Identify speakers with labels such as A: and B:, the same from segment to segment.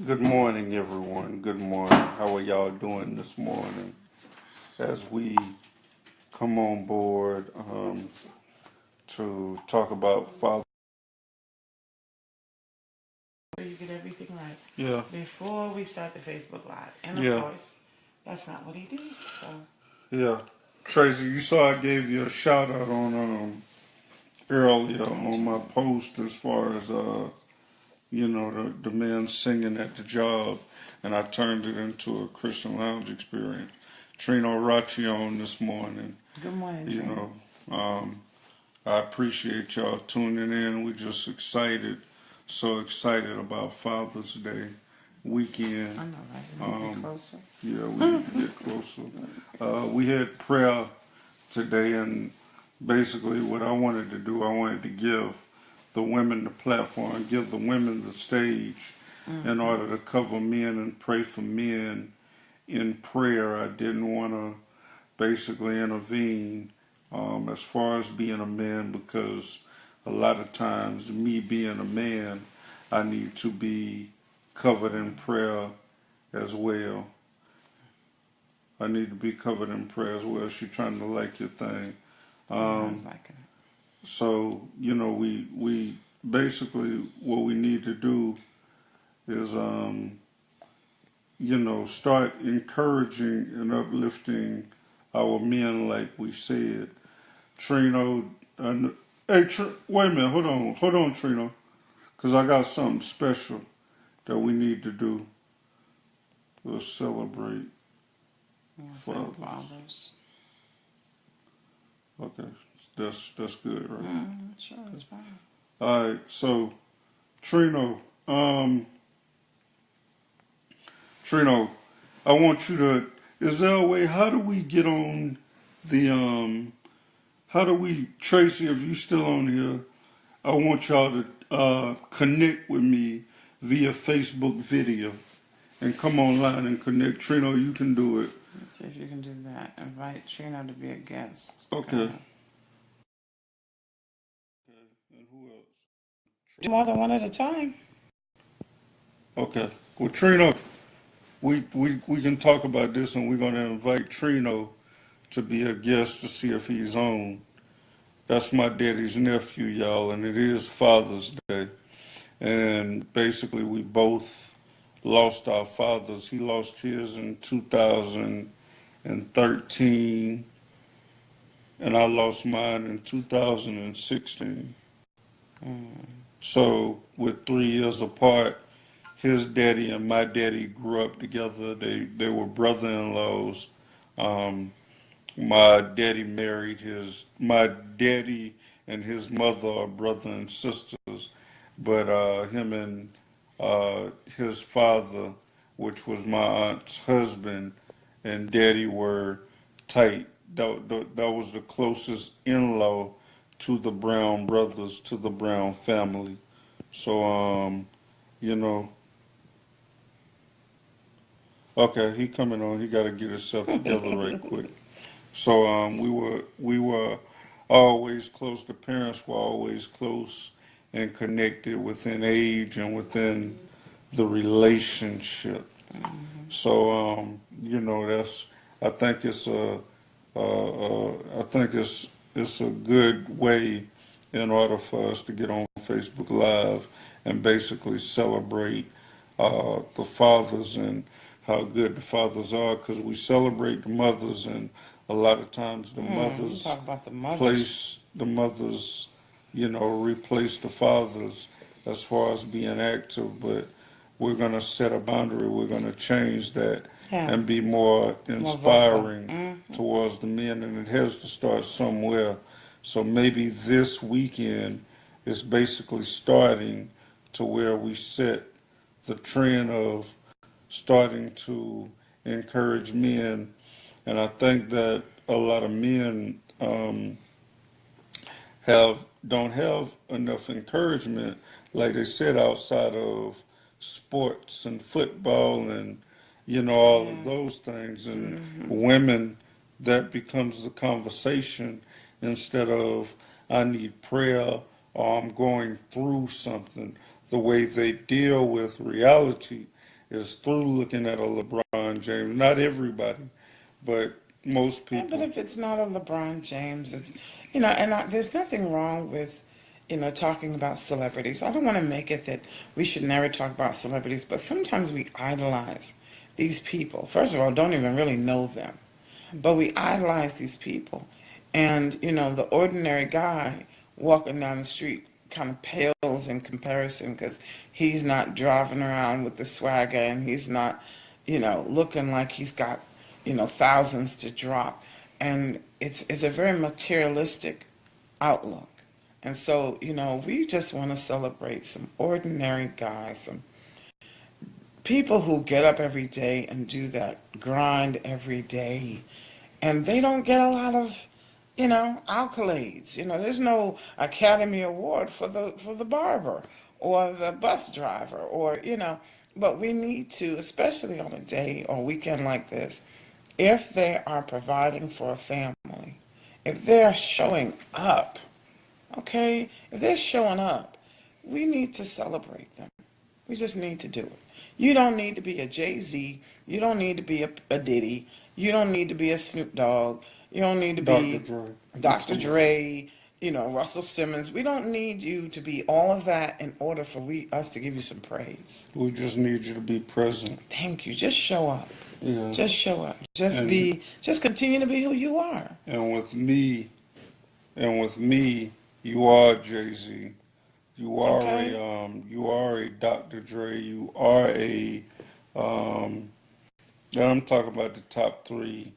A: Good morning, everyone. Good morning. How are y'all doing this morning? As we come on board to talk about Father.
B: You get everything right
A: Yeah,
B: before we start the Facebook Live. And of
A: yeah,
B: course, that's not what he did. So,
A: yeah. Tracy, you saw I gave you a shout out on earlier on my post as far as the man singing at the job, and I turned it into a Christian lounge experience. Trino Rachi on this morning.
B: good morning,
A: You
B: Trina.
A: know, I appreciate y'all tuning in. We're just excited, so excited about Father's Day weekend.
B: I know, right? We need to get closer.
A: Yeah, we need to get closer. We had prayer today, and basically, what I wanted to do, I wanted to give the women the platform, give the women the stage in order to cover men and pray for men in prayer. I didn't want to basically intervene as far as being a man because a lot of times, me being a man, I need to be covered in prayer as well. I need to be covered in prayer as well. She's trying to like your thing.
B: I was liking it.
A: So, we basically what we need to do is, start encouraging and uplifting our men like we said. Trino, hey, wait a minute, hold on, Trino, because I got something special that we need to do. We'll celebrate fathers.
B: Fathers.
A: Okay, that's good, right?
B: Sure, it's fine.
A: All right, so Trino, Trino, I want you to. Is there a way? How do we get on the How do we, Tracy? If you still on here, I want y'all to connect with me via Facebook video and come online and connect. Trino, you can do it.
B: Let's see if you can do that. Invite Trina to be a guest.
A: Okay. And who else?
B: Do more than one at a time.
A: Okay. Well, Trino, we can talk about this, and we're going to invite Trino to be a guest to see if he's on. That's my daddy's nephew, y'all, and it is Father's Day. And basically, we both lost our fathers. He lost his in 2013, and I lost mine in 2016. So, with 3 years apart, his daddy and my daddy grew up together. They were brother-in-laws. Um, my daddy and his mother are brother and sisters, but him and his father, which was my aunt's husband, and daddy were tight. That was the closest in-law to the Brown brothers, to the Brown family. So, you know, okay, he coming on. He got to get himself together right quick. So we were always close. The parents were always close and connected within age and within the relationship. So that's I think it's I think it's a good way in order for us to get on Facebook Live and basically celebrate the fathers and how good the fathers are because we celebrate the mothers and a lot of times the mothers
B: Talk about the mothers.
A: place the mothers replace the fathers as far as being active, but we're going to set a boundary. We're going to change that
B: Yeah,
A: and be more
B: more vocal.
A: inspiring towards the men, and it has to start somewhere. So maybe this weekend is basically starting to where we set the trend of starting to encourage men, and I think that a lot of men have don't have enough encouragement, like they said, outside of sports and football and all of those things. And women, that becomes the conversation instead of I need prayer or I'm going through something. The way they deal with reality is through looking at a LeBron James. Not everybody, but most
B: Yeah, but
A: people.
B: if it's not a LeBron James, it's, there's nothing wrong with, talking about celebrities. I don't want to make it that we should never talk about celebrities, but sometimes we idolize these people. First of all, don't even really know them, but we idolize these people. And, the ordinary guy walking down the street kind of pales in comparison because he's not driving around with the swagger and he's not, looking like he's got, thousands to drop. And it's a very materialistic outlook. And so, we just want to celebrate some ordinary guys, some people who get up every day and do that grind every day, and they don't get a lot of, accolades. There's no Academy Award for the barber or the bus driver or, but we need to, especially on a day or weekend like this, if they are providing for a family, if they're showing up, okay, if they're showing up, we need to celebrate them. We just need to do it. You don't need to be a Jay-Z. You don't need to be a Diddy. You don't need to be a Snoop Dogg. You don't need to
A: Dr.
B: be
A: Dre. You
B: Dr.
A: talking about?
B: Dre, Russell Simmons. We don't need you to be all of that in order for us to give you some praise.
A: We just need you to be present.
B: Thank you. Just show up.
A: Yeah.
B: Just show up.
A: And
B: Just continue to be who you are.
A: and with me, you are Jay-Z.
B: Okay?
A: You are a Dr. Dre. You are a um, and I'm talking about the top three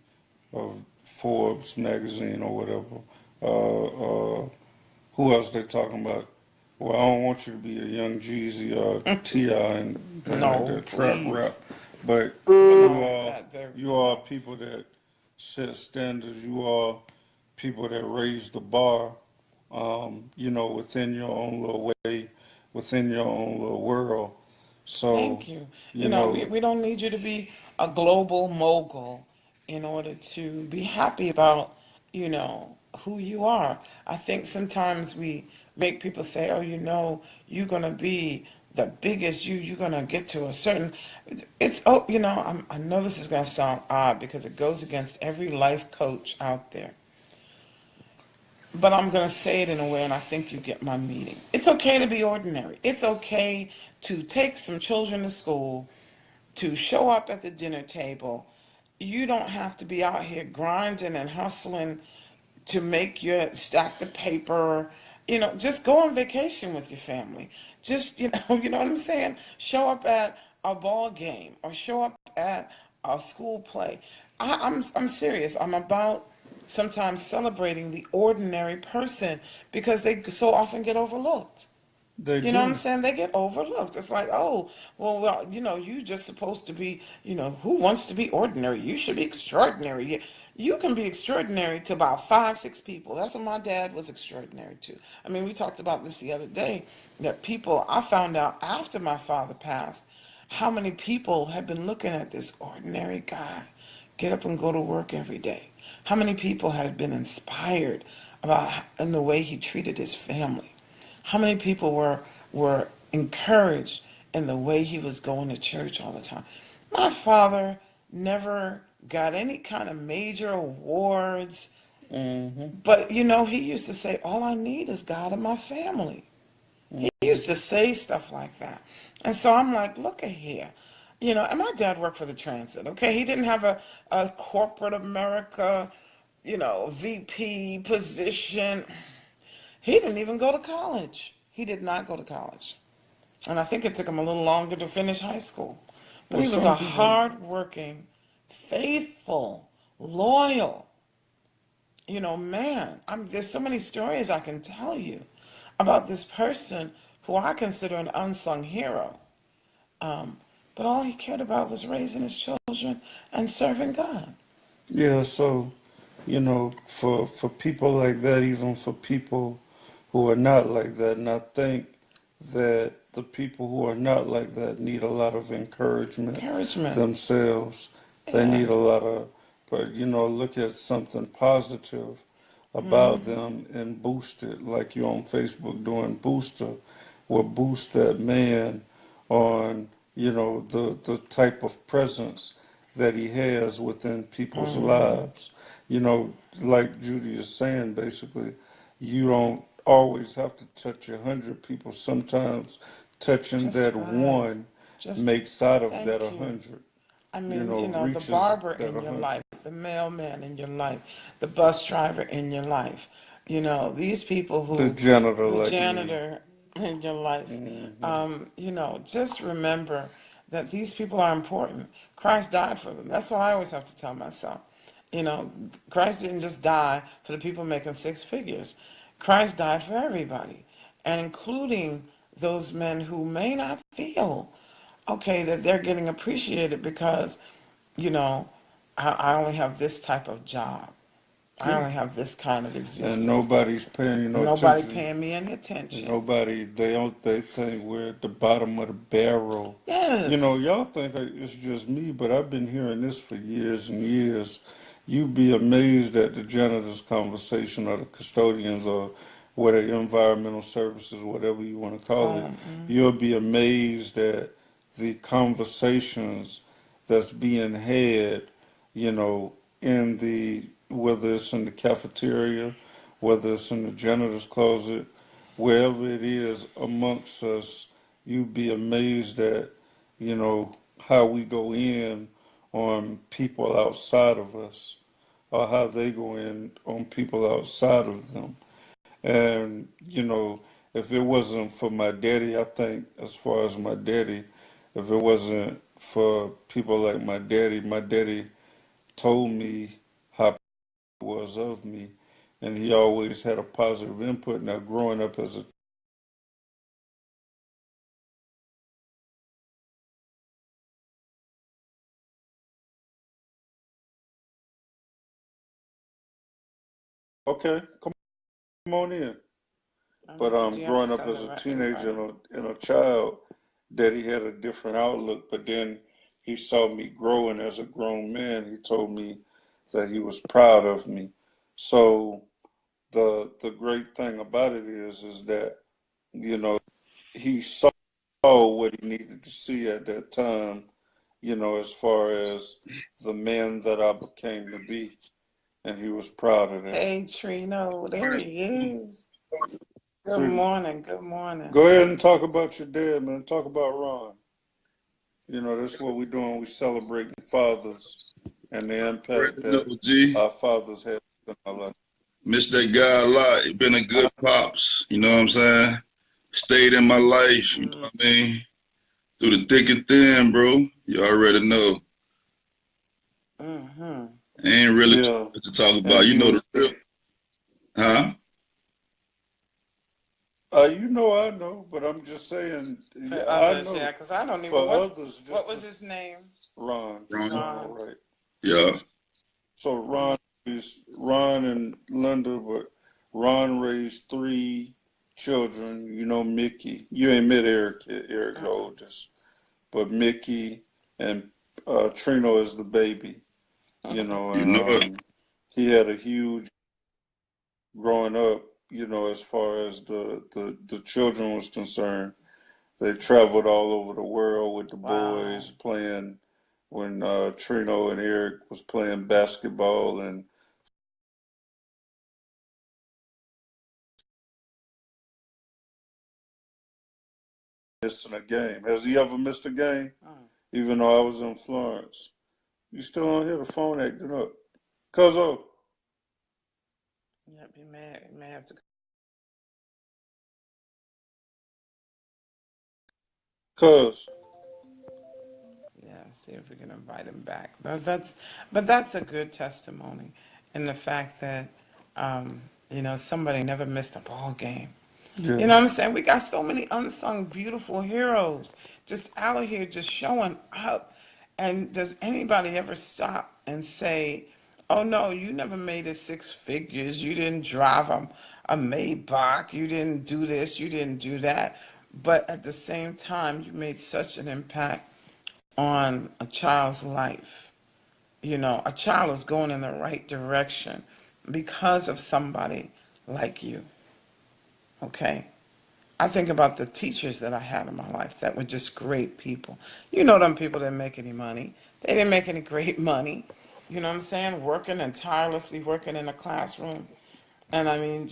A: of Forbes magazine or whatever. Who else they talking about? Well, I don't want you to be a young Jeezy or Ti and like
B: No,
A: that trap rap,
B: please.
A: but
B: But
A: you
B: not
A: are
B: that. They're,
A: you are people that set standards. You are people that raise the bar. Within your own little way, within your own little world. So,
B: Thank you.
A: you know,
B: We don't need you to be a global mogul in order to be happy about, who you are. I think sometimes we make people say, oh, you're going to be the biggest, you're going to get to a certain, I know this is going to sound odd because it goes against every life coach out there. But I'm going to say it in a way, and I think you get my meaning. It's okay to be ordinary. It's okay to take some children to school, to show up at the dinner table. You don't have to be out here grinding and hustling to make your stack the paper. Just go on vacation with your family. Just, you know what I'm saying? Show up at a ball game or show up at a school play. I'm serious. I'm about sometimes celebrating the ordinary person because they so often get overlooked.
A: they
B: You know what I'm
A: do.
B: saying? They get overlooked. It's like, oh, well, you just supposed to be, who wants to be ordinary? You should be extraordinary. You can be extraordinary to about five, six people. That's what my dad was extraordinary to. I mean, we talked about this the other day, that people, I found out after my father passed, how many people had been looking at this ordinary guy get up and go to work every day. How many people had been inspired about in the way he treated his family. How many people were encouraged in the way he was going to church all the time? My father never got any kind of major awards,
A: Hmm.
B: but he used to say, all I need is God and my family. He used to say stuff like that. And so I'm like, look at here. And my dad worked for the transit, okay? He didn't have a corporate America, VP position. He didn't even go to college. He did not go to college. And I think it took him a little longer to finish high school. But
A: Well,
B: he was
A: some
B: a
A: people,
B: hard-working, faithful, loyal, man. There's so many stories I can tell you about this person who I consider an unsung hero. Um, but all he cared about was raising his children and serving God.
A: yeah. So, for people like that, even for people who are not like that, and I think that the people who are not like that need a lot of encouragement
B: Encouragement.
A: themselves. They
B: Yeah.
A: need a lot of, but look at something positive about
B: Hmm.
A: them and boost it, like you on Facebook doing booster, will boost that man on, the type of presence that he has within people's
B: Mm-hmm.
A: lives. You know, like Judy is saying, basically, you don't always have to touch 100 people. Sometimes touching
B: Just
A: that
B: five.
A: one
B: Just
A: makes out of that
B: thank you.
A: 100.
B: I mean, the
A: Reaches
B: barber
A: that
B: in your
A: 100.
B: life, the mailman in your life, the bus driver in your life, these people
A: The
B: who,
A: janitor
B: the
A: like me.
B: janitor in your life,
A: Hmm.
B: just remember that these people are important. Christ died for them. That's what I always have to tell myself. You know, Christ didn't just die for the people making six figures. Christ died for everybody, and including those men who may not feel okay that they're getting appreciated because you know I only have this type of job, I
A: Yeah.
B: only have this kind of
A: And
B: existence,
A: nobody's paying you no
B: nobody
A: attention.
B: paying me any attention.
A: Nobody, they think we're at the bottom of the barrel.
B: Yes.
A: Y'all think it's just me, but I've been hearing this for years and years. You'd be amazed at the janitor's conversation or the custodians or whatever, environmental services, whatever you want to call it. You'll be amazed at the conversations that's being had, you know, whether it's in the cafeteria, whether it's in the janitor's closet, wherever it is amongst us, you'd be amazed at, how we go in on people outside of us or how they go in on people outside of them. And, if it wasn't for my daddy, I think as far as my daddy, if it wasn't for people like my daddy told me how it was of me. And he always had a positive input. Now, growing up as a okay, come on in.
B: I
A: But
B: know, but you have to
A: growing up
B: send
A: as
B: the
A: a
B: right
A: teenager
B: invite.
A: and a child, Daddy had a different outlook. But then he saw me growing as a grown man. He told me that he was proud of me. So the great thing about it is that you know he saw what he needed to see at that time. As far as the man that I became to be, and he was proud of that.
B: Hey Trino, there he is. Good
A: So
B: morning, good morning.
A: go ahead and talk about your dad, man. Talk about Ron. That's what we're doing. We're celebrating fathers and the impact
C: Already know,
A: that
C: G.
A: our fathers had in our life.
C: Miss that guy a lot. He been a good pops. You know what I'm saying? Stayed in my life. You know
B: Mm,
C: what I mean? Through the thick and thin, bro. You already know.
B: mm-hmm.
C: Ain't really too
A: Yeah,
C: much to talk
A: and
C: about. You
A: he
C: know the
A: was.
C: real, huh?
A: I know, but I'm just saying.
B: For
A: Yeah, I
B: others, yeah,
A: know.
B: because I don't even,
A: For others,
B: what
A: just
B: was his name?
C: Ron.
A: Ron,
B: Ron.
A: right?
C: Yeah.
A: So Ron and Linda, but Ron raised three children. Mickey. You ain't met Eric yet. Eric the
B: Mm-mm,
A: oldest, but Mickey and Trino is the baby.
C: You
A: And
C: know it.
A: he had a huge growing up. As far as the children was concerned, they traveled all over the world with the
B: wow.
A: boys playing. When Trino and Eric was playing basketball and missing a game. Has he ever missed a game?
B: Mm.
A: Even though I was in Florence. You still on here? The phone acting up. Cuzzo,
B: Yep, you may have to.
A: Cuz.
B: Yeah, see if we can invite him back. But that's a good testimony in the fact that somebody never missed a ball game. You
A: Yeah.
B: know what I'm saying? We got so many unsung beautiful heroes just out here just showing up. And does anybody ever stop and say, "Oh no, you never made it six figures. You didn't drive a Maybach. You didn't do this. You didn't do that." But at the same time, you made such an impact on a child's life. A child is going in the right direction because of somebody like you. Okay? I think about the teachers that I had in my life that were just great people. You know them people didn't make any money. They didn't make any great money. You know what I'm saying? Working and tirelessly working in a classroom. And I mean,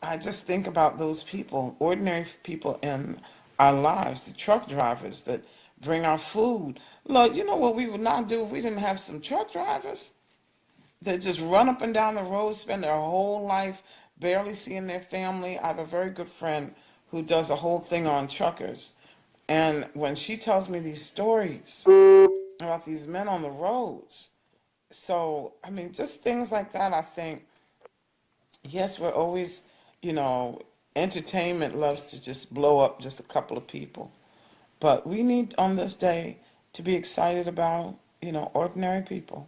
B: I just think about those people, ordinary people in our lives, the truck drivers that bring our food. Look, you know what we would not do if we didn't have some truck drivers that just run up and down the road, spend their whole life barely seeing their family. I have a very good friend who does a whole thing on truckers. And when she tells me these stories about these men on the roads, so, I mean, just things like that, I think, yes, we're always, you know, entertainment loves to just blow up just a couple of people. But we need on this day to be excited about, you know, ordinary people.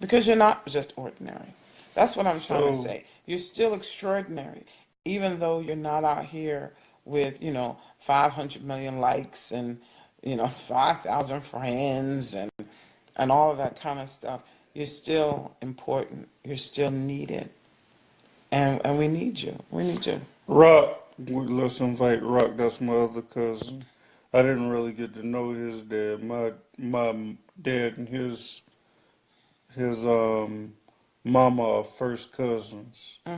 B: Because you're not just ordinary. That's what I'm trying to
A: So,
B: say. You're still extraordinary, even though you're not out here with, you know, 500 million likes and, you know, 5,000 friends and all of that kind of stuff. You're still important. You're still needed. And we need you. We need you.
A: Rock, let's invite Rock. That's my other cousin. I didn't really get to know his dad. My dad and his mama are first cousins.
B: Hmm.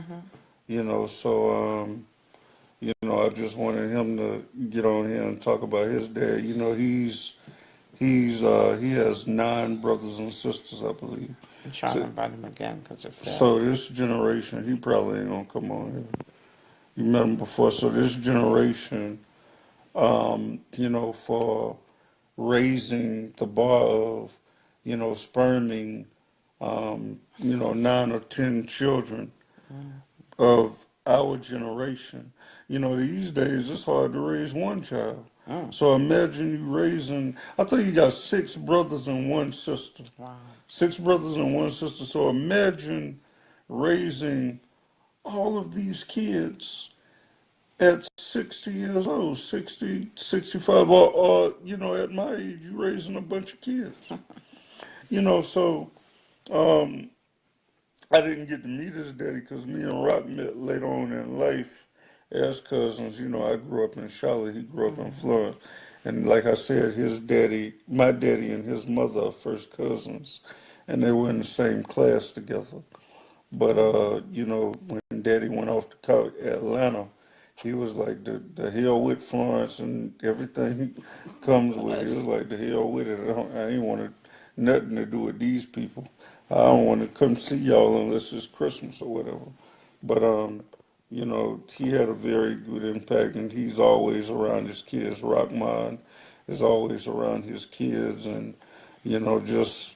A: You know, so you know, I just wanted him to get on here and talk about his dad. You know, he has 9 brothers and sisters, I believe.
B: I'm trying to
A: So
B: invite him again because it failed.
A: so this generation, he probably ain't gonna come on here. You met him before, so this generation, you know, for raising the bar of, you know, sperming, you know, 9 or 10 children
B: Mm.
A: of our generation. You know, these days it's hard to raise one child.
B: Mm.
A: So imagine you raising, I think you got 6 brothers and 1 sister.
B: Wow.
A: 6 brothers and 1 sister. So imagine raising all of these kids at 60 years old, 60, 65, or you know, at my age, you raising a bunch of kids. You know, so um, I didn't get to meet his daddy because me and Rock met later on in life as cousins. You know, I grew up in Charlotte, he grew up in
B: Hmm.
A: Florence. And like I said, his daddy, my daddy and his mother are first cousins, and they were in the same class together. But you know, when Daddy went off to Atlanta, he was like the hell with Florence and everything comes with it. He was like the hell with it. I ain't wanted nothing to do with these people. I don't want to come see y'all unless it's Christmas or whatever. But you know, he had a very good impact, and he's always around his kids. Rockman is always around his kids, and you know, just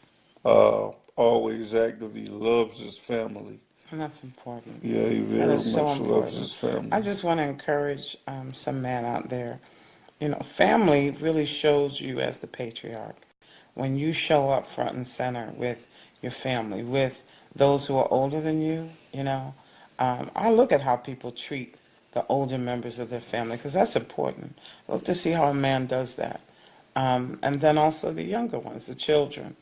A: always active. He loves his family.
B: And that's important.
A: Yeah, he
B: That
A: very
B: is so
A: much loves
B: important.
A: his family.
B: I just want to encourage some man out there. You know, family really shows you as the patriarch. When you show up front and center with your family, with those who are older than you know, I look at how people treat the older members of their family because that's important. I look to see how a man does that. And then also the younger ones, the children.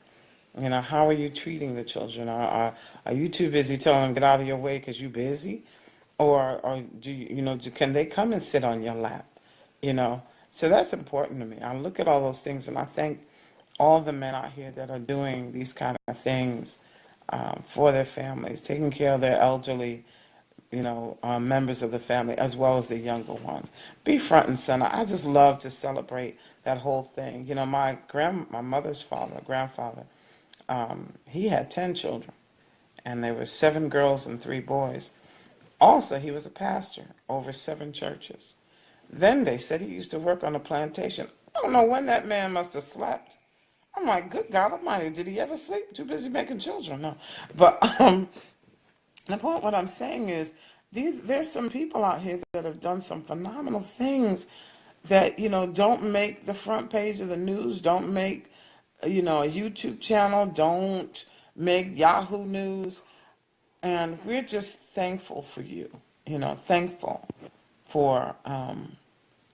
B: You know, how are you treating the children? Are you too busy telling them get out of your way because you're busy? Or do you, you know, can they come and sit on your lap? You know, so that's important to me. I look at all those things and I thank all the men out here that are doing these kind of things for their families, taking care of their elderly, you know, members of the family as well as the younger ones. Be front and center. I just love to celebrate that whole thing. You know, my mother's father, grandfather, he had 10 children, and there were 7 girls and 3 boys. Also, he was a pastor over 7 churches. Then they said he used to work on a plantation. I don't know when that man must have slept. I'm like, good God Almighty, did he ever sleep? Too busy making children, no. But the point, what I'm saying is, there's some people out here that have done some phenomenal things that you know don't make the front page of the news, don't make you know a YouTube channel, don't make Yahoo News, and we're just thankful for you. You know, thankful for.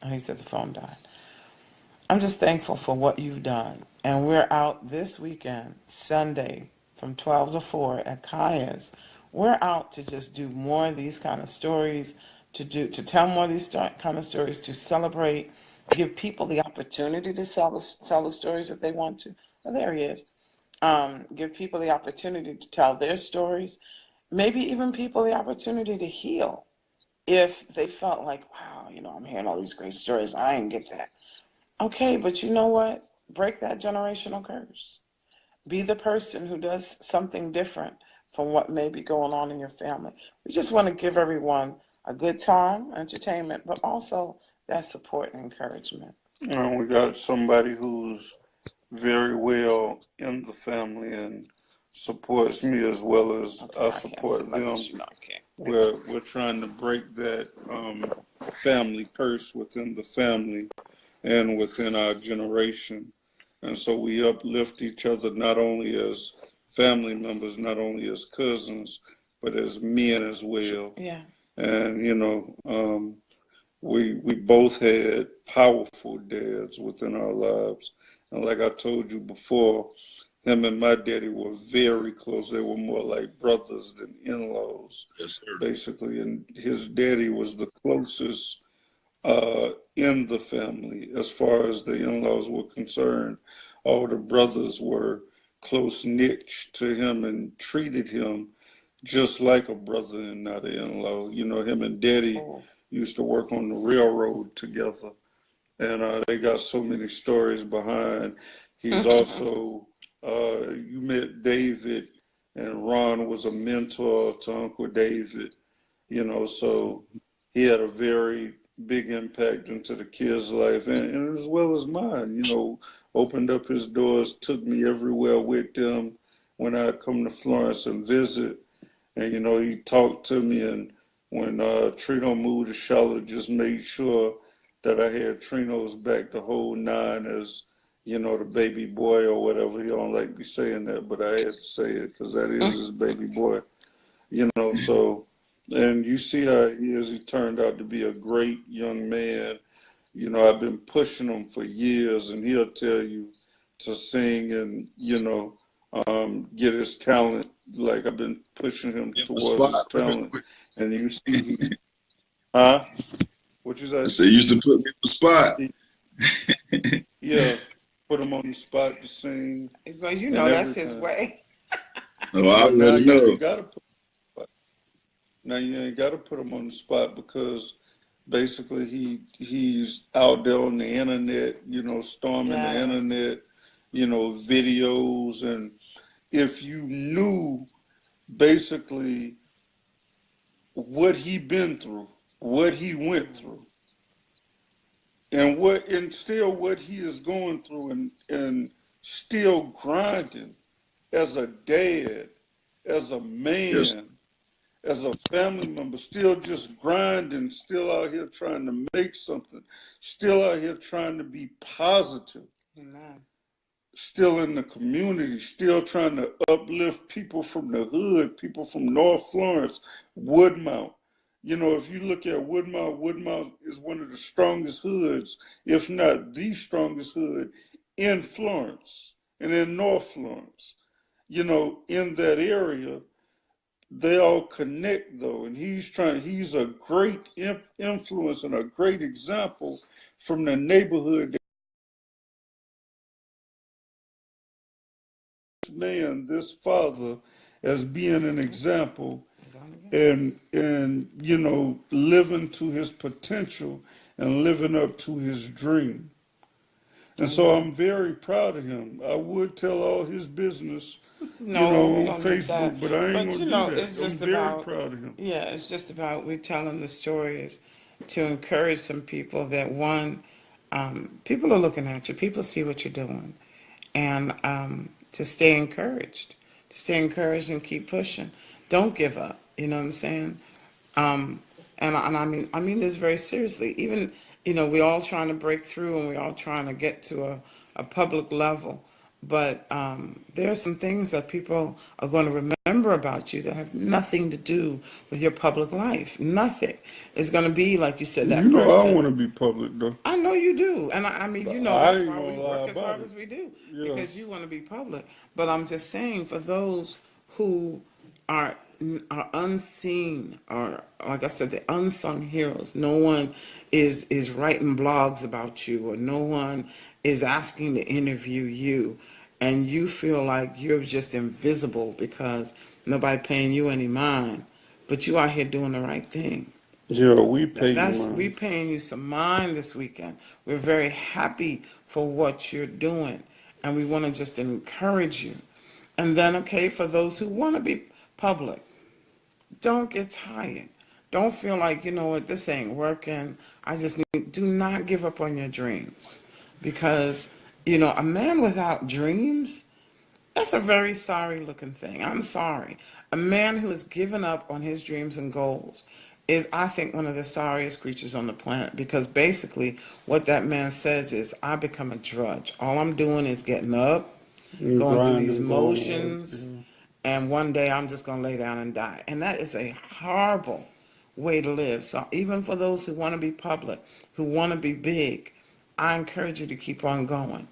B: He said the phone died. I'm just thankful for what you've done, and we're out this weekend, Sunday, from 12 to 4 at Kaya's. We're out to just do more of these kind of stories, to tell more of these kind of stories, to celebrate, give people the opportunity to tell the stories if they want to. Oh, there he is. Give people the opportunity to tell their stories. Maybe even people the opportunity to heal if they felt like, wow, I'm hearing all these great stories. I didn't get that. Okay, but you know what? Break that generational curse. Be the person who does something different from what may be going on in your family. We just want to give everyone a good time, entertainment, but also that support and encouragement.
A: And we got somebody who's very well in the family and supports me as well as
B: Okay,
A: I
B: I can't sit
A: support
B: like
A: them.
B: this, I can't.
A: We're trying to break that family curse within the family and within our generation. And so we uplift each other not only as family members, not only as cousins, but as men as well.
B: Yeah.
A: And we both had powerful dads within our lives. And like I told you before, him and my daddy were very close. They were more like brothers than in-laws,
C: Yes, sir.
A: basically. And his daddy was the closest in the family as far as the in-laws were concerned. All the brothers were close knit to him and treated him just like a brother and not an in-law. Him and daddy
B: Oh.
A: used to work on the railroad together, and they got so many stories behind. He's also, you met David, and Ron was a mentor to Uncle David, so he had a very big impact into the kids' life, and as well as mine, opened up his doors, took me everywhere with them when I come to Florence and visit. And he talked to me, and when Trino moved to Charlotte, just made sure that I had Trino's back the whole nine as the baby boy or whatever. He don't like me saying that, but I had to say it because that is his baby boy. So, and you see how he is. He turned out to be a great young man. I've been pushing him for years, and he'll tell you to sing and get his talent. Like I've been pushing him
C: Give him a
A: towards his
C: spot real
A: talent,
C: quick.
A: and you see he's huh? What you
C: I
A: say?
C: said, used to put me on the spot.
A: Yeah, put him on the spot to sing
B: Well,
A: and
B: that's his
A: everything.
B: way.
C: Oh, I
A: But now
C: already
A: you
C: know.
A: ain't gotta put now you ain't gotta put him on the spot because basically he's out there on the internet, storming the
B: Yes.
A: internet, videos, and if you knew basically what he been through, what he went through, and still what he is going through, and still grinding as a dad, as a
C: Yes,
A: man, as a family member, still just grinding, still out here trying to make something, still out here trying to be positive,
B: Amen.
A: still in the community, still trying to uplift people from the hood, people from North Florence, Woodmount. If you look at Woodmount, Woodmount is one of the strongest hoods, if not the strongest hood in Florence and in North Florence. In that area, they all connect though, and he's a great influence and a great example from the neighborhood. Man, this father, as being an example
B: Gone again.
A: and living to his potential and living up to his dream. And so I'm
B: Amen.
A: very proud of him. I would tell all his business,
B: No, we
A: on
B: don't need that.
A: Facebook, but I ain't
B: But
A: gonna do that.
B: it's
A: I'm
B: just
A: very
B: about,
A: proud of him.
B: yeah, it's just about we telling the stories to encourage some people that one, people are looking at you, people see what you're doing, and to stay encouraged and keep pushing. Don't give up. You know what I'm saying? Um, and I mean this very seriously. Even, we're all trying to break through and we're all trying to get to a public level. But there are some things that people are going to remember about you that have nothing to do with your public life. Nothing. It's going to be, like you said, that
A: I don't
B: person.
A: want to be public though.
B: I know you do. And I mean,
A: But I
B: that's
A: ain't
B: why
A: gonna
B: we
A: lie
B: work as
A: about
B: hard
A: it.
B: as we do,
A: Yeah.
B: because you want to be public. But I'm just saying, for those who are are unseen, or like I said, the unsung heroes. No one is writing blogs about you, or no one is asking to interview you, and you feel like you're just invisible because nobody paying you any mind, but you out here doing the right thing.
A: Yeah, we pay you,
B: That's we
A: man.
B: paying you some mind this weekend. We're very happy for what you're doing, and we want to just encourage you. And then, okay, for those who want to be public, don't get tired. Don't feel like, you know what, this ain't working. I just need, do not give up on your dreams. Because, a man without dreams, that's a very sorry looking thing. I'm sorry. A man who has given up on his dreams and goals is, I think, one of the sorriest creatures on the planet, because basically what that man says is, I become a drudge. All I'm doing is getting up,
A: And
B: going through these
A: grinding, going to work.
B: motions,
A: Yeah.
B: and one day I'm just going to lay down and die. And that is a horrible way to live. So even for those who want to be public, who want to be big, I encourage you to keep on going.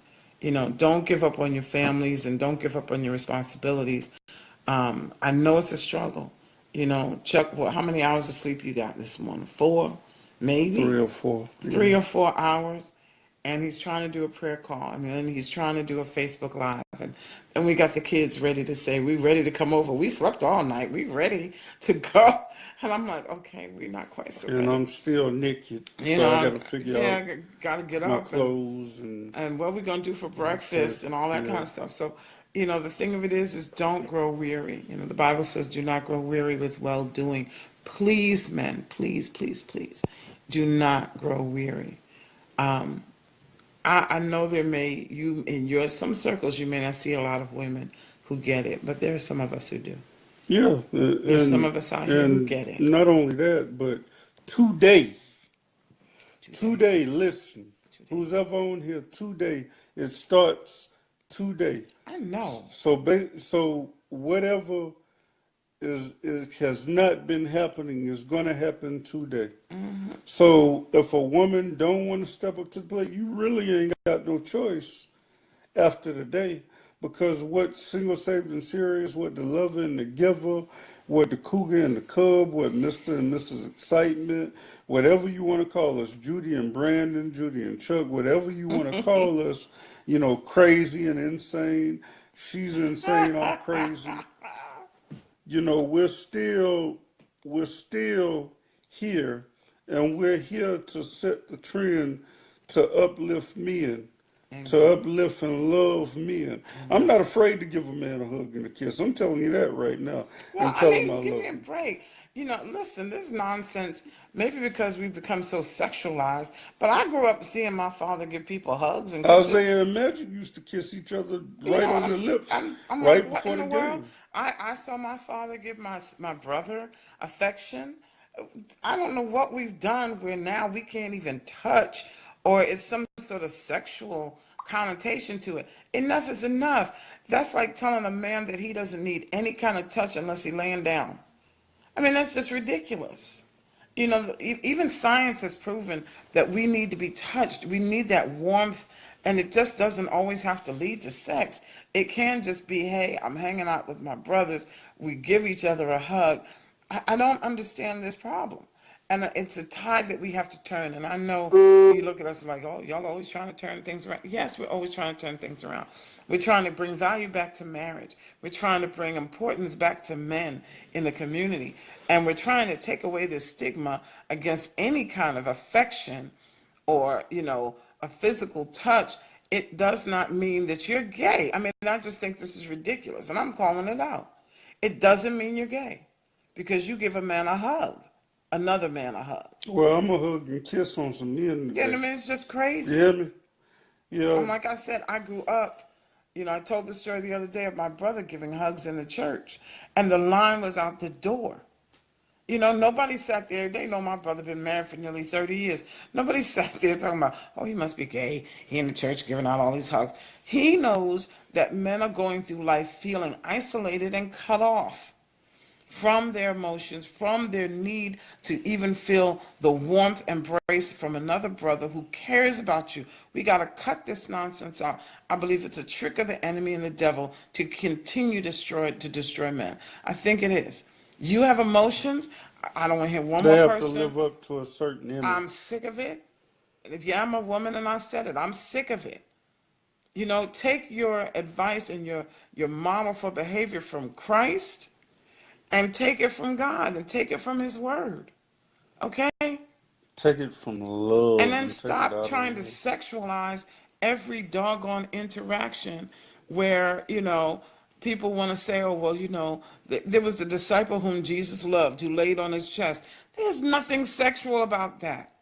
B: Don't give up on your families and don't give up on your responsibilities. I know it's a struggle. Chuck, how many hours of sleep you got this morning? 4, maybe?
A: 3 or 4.
B: Three
A: Yeah.
B: or 4 hours, and he's trying to do a prayer call. I mean, and he's trying to do a Facebook Live, and we got the kids ready to say, "We ready to come over. We slept all night. We ready to go." And I'm like, "Okay, we're not quite so
A: And
B: ready."
A: I'm still naked,
B: You
A: so
B: know,
A: I got to figure
B: yeah,
A: out
B: I got to get
A: my
B: up and
A: clothes and
B: what we're gonna do for
A: to,
B: breakfast and all that
A: yeah.
B: kind of stuff. So, the thing of it is don't grow weary. The Bible says, "Do not grow weary with well doing." Please, men, please, please, please, do not grow weary. Um, I know you in your some circles you may not see a lot of women who get it, but there are some of us who do.
A: Yeah,
B: There's some of us out here who
A: and
B: get it
A: not only that, but today,
B: today.
A: today, listen,
B: Today.
A: who's ever on here today, it starts today.
B: I know.
A: So whatever has not been happening is going to happen today.
B: Hmm.
A: So if a woman don't want to step up to the plate, you really ain't got no choice after the day, because what single, saved, and serious, what the lover and the giver, what the cougar and the cub, what Mr. and Mrs. Excitement, whatever you want to call us, Judy and Brandon, Judy and Chuck, whatever you want to call us, crazy and insane. She's insane, I'm crazy. We're still here, and we're here to set the trend, to uplift men, to
B: Amen.
A: uplift and love men. I'm
B: Amen.
A: not afraid to give a man a hug and a kiss. I'm telling you that right now,
B: Well,
A: and
B: I
A: tell him I
B: mean, give me
A: love
B: a
A: him.
B: break. Listen, this is nonsense. Maybe because we've become so sexualized, but I grew up seeing my father give people hugs and kisses.
A: Isaiah and Magic used to kiss each other
B: You
A: right
B: know,
A: on the lips
B: I'm like,
A: right
B: what
A: before
B: in
A: the
B: the world?
A: game.
B: I saw my father give my brother affection. I don't know what we've done where now we can't even touch, or it's some sort of sexual connotation to it. Enough is enough. That's like telling a man that he doesn't need any kind of touch unless he's laying down. I mean, that's just ridiculous. Even science has proven that we need to be touched. We need that warmth, and it just doesn't always have to lead to sex. It can just be, hey, I'm hanging out with my brothers. We give each other a hug. I don't understand this problem. And it's a tide that we have to turn. And I know you look at us like, oh, y'all always trying to turn things around. Yes, we're always trying to turn things around. We're trying to bring value back to marriage. We're trying to bring importance back to men in the community. And we're trying to take away the stigma against any kind of affection or, a physical touch. It does not mean that you're gay. I mean, I just think this is ridiculous. And I'm calling it out. It doesn't mean you're gay because you give a man a hug, another man a hug.
A: Well, I'm a hug and kiss on some men
B: Yeah, I
A: today.
B: mean, it's just
A: You
B: crazy.
A: hear me? Yeah.
B: Like I said, I grew up, I told the story the other day of my brother giving hugs in the church, and the line was out the door. Nobody sat there. They know my brother been married for nearly 30 years. Nobody sat there talking about, oh, he must be gay. He in the church giving out all these hugs. He knows that men are going through life feeling isolated and cut off from their emotions, from their need to even feel the warmth embrace from another brother who cares about you. We got to cut this nonsense out. I believe it's a trick of the enemy and the devil to continue to destroy men. I think it is. You have emotions. I don't want to hear one
A: They
B: more
A: have to
B: person.
A: live up to a certain
B: I'm
A: image.
B: sick of it. And if I'm a woman and I said it, I'm sick of it. Take your advice and your model for behavior from Christ and take it from God and take it from His Word. Okay?
A: Take it from
B: And
A: love
B: then
A: and take it
B: stop
A: out of
B: trying to
A: love.
B: sexualize every doggone interaction where, people want to say, oh, well, there was the disciple whom Jesus loved who laid on his chest. There's nothing sexual about that.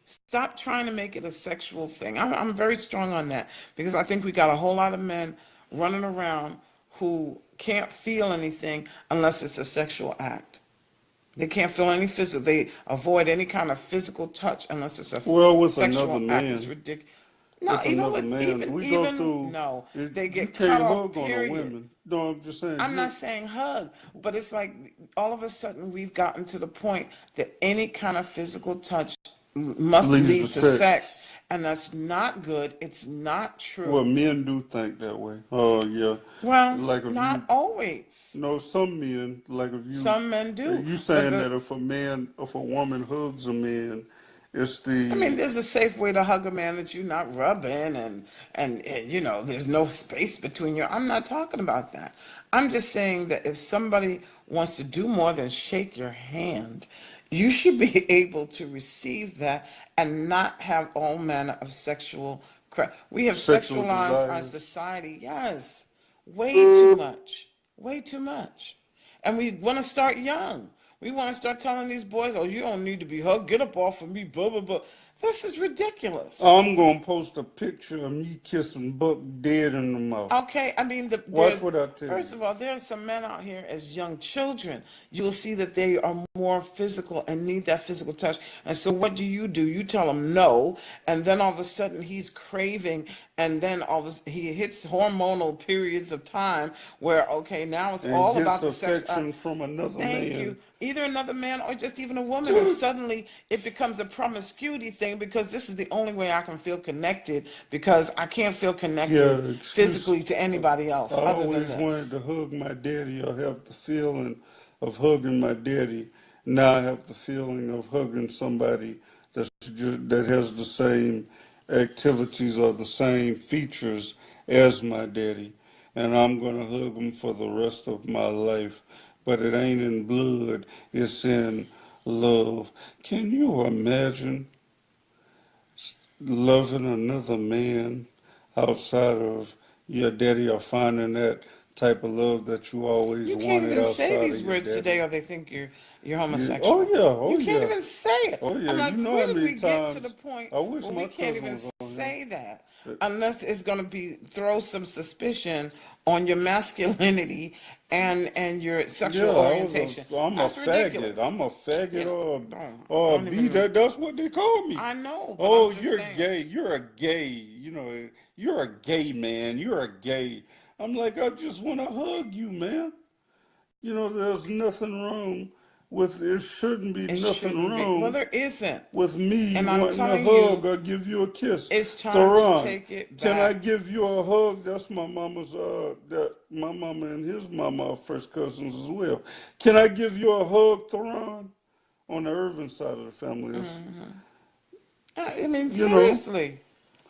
B: Stop trying to make it a sexual thing. I'm very strong on that because I think we got a whole lot of men running around who can't feel anything unless it's a sexual act. They can't feel any physical. They avoid any kind of physical touch unless it's a
A: Well, with another
B: sexual act. It's
A: man,
B: ridiculous. No,
A: with
B: even
A: another
B: with
A: man,
B: even
A: we go
B: even
A: through.
B: no, they
A: You
B: get cut
A: can't
B: off.
A: hug on a
B: Period.
A: woman. No, I'm just saying
B: I'm not
A: you
B: saying hug, but it's like all of a sudden we've gotten to the point that any kind of physical touch must
A: leads to
B: lead to sex,
A: sex.
B: and that's not good. It's not
A: Well,
B: true.
A: men do think that way. Oh yeah,
B: Well,
A: like if
B: not
A: you
B: always.
A: know some men, like if
B: Some men do,
A: you
B: but
A: saying that if a woman hugs a man, it's
B: I mean,
A: the
B: there's a safe way to hug a man that you're not rubbing and there's no space between you. I'm not talking about that. I'm just saying that if somebody wants to do more than shake your hand, you should be able to receive that and not have all manner of sexual crap. We have
A: sexual
B: sexualized our
A: desires.
B: society, yes, way too much, way too much. And we want to start young. We want to start telling these boys, oh, you don't need to be hugged. Get up off of me, blah, blah, blah. This is ridiculous.
A: I'm gonna post a picture of me kissing Buck dead in the mouth.
B: Okay, I mean,
A: Watch what I tell
B: first
A: you.
B: of all, there are some men out here as young children. You will see that they are more physical and need that physical touch. And so, what do? You tell him no, and then all of a sudden he's craving, and then he hits hormonal periods of time where, okay, now it's
A: And
B: all
A: gets
B: about the sex.
A: affection from another
B: Thank you.
A: man.
B: Either another man or just even a woman, and suddenly it becomes a promiscuity thing because this is the only way I can feel connected because I can't feel
A: Yeah,
B: connected
A: the excuse.
B: physically to anybody
A: I
B: else other than
A: always wanted
B: this.
A: to hug my daddy or have the feeling of hugging my daddy. Now I have the feeling of hugging somebody that has the same activities or the same features as my daddy. And I'm going to hug him for the rest of my life. But it ain't in blood, it's in love. Can you imagine loving another man outside of your daddy or finding that type of love that you always
B: You can't
A: wanted
B: even say
A: outside of
B: these
A: your
B: words today,
A: daddy?
B: or they think you're
A: Yeah. Oh
B: homosexual.
A: yeah, oh
B: You can't
A: yeah,
B: even say it.
A: oh yeah.
B: I'm
A: You
B: like,
A: know
B: where
A: how
B: did
A: many
B: we get to the
A: times
B: point
A: I wish
B: where we
A: my
B: can't
A: cousin
B: even
A: was on here.
B: say that
A: But,
B: unless it's going to be throw some suspicion on your masculinity and your
A: yeah,
B: sexual orientation.
A: I'm a
B: That's
A: faggot.
B: ridiculous.
A: I'm a faggot
B: I
A: or a
B: don't
A: B.
B: even.
A: That's what they call me.
B: I know, but I'm
A: Oh,
B: just
A: you're
B: saying.
A: gay. You're a gay. You're a gay man. You're a gay. I'm like, I just want to hug you, man. There's nothing wrong with it. Shouldn't be
B: It
A: nothing
B: shouldn't be. Well,
A: wrong
B: there isn't.
A: with me
B: And I'm
A: wanting a
B: telling
A: hug
B: you,
A: or give you a kiss.
B: it's time to
A: Theron,
B: take it
A: can I
B: back.
A: give you a hug? That's my mama's. That my mama and his mama are first cousins as well. Can I give you a hug, Theron? On the Irvin side of the family,
B: I mean,
A: you know,
B: seriously.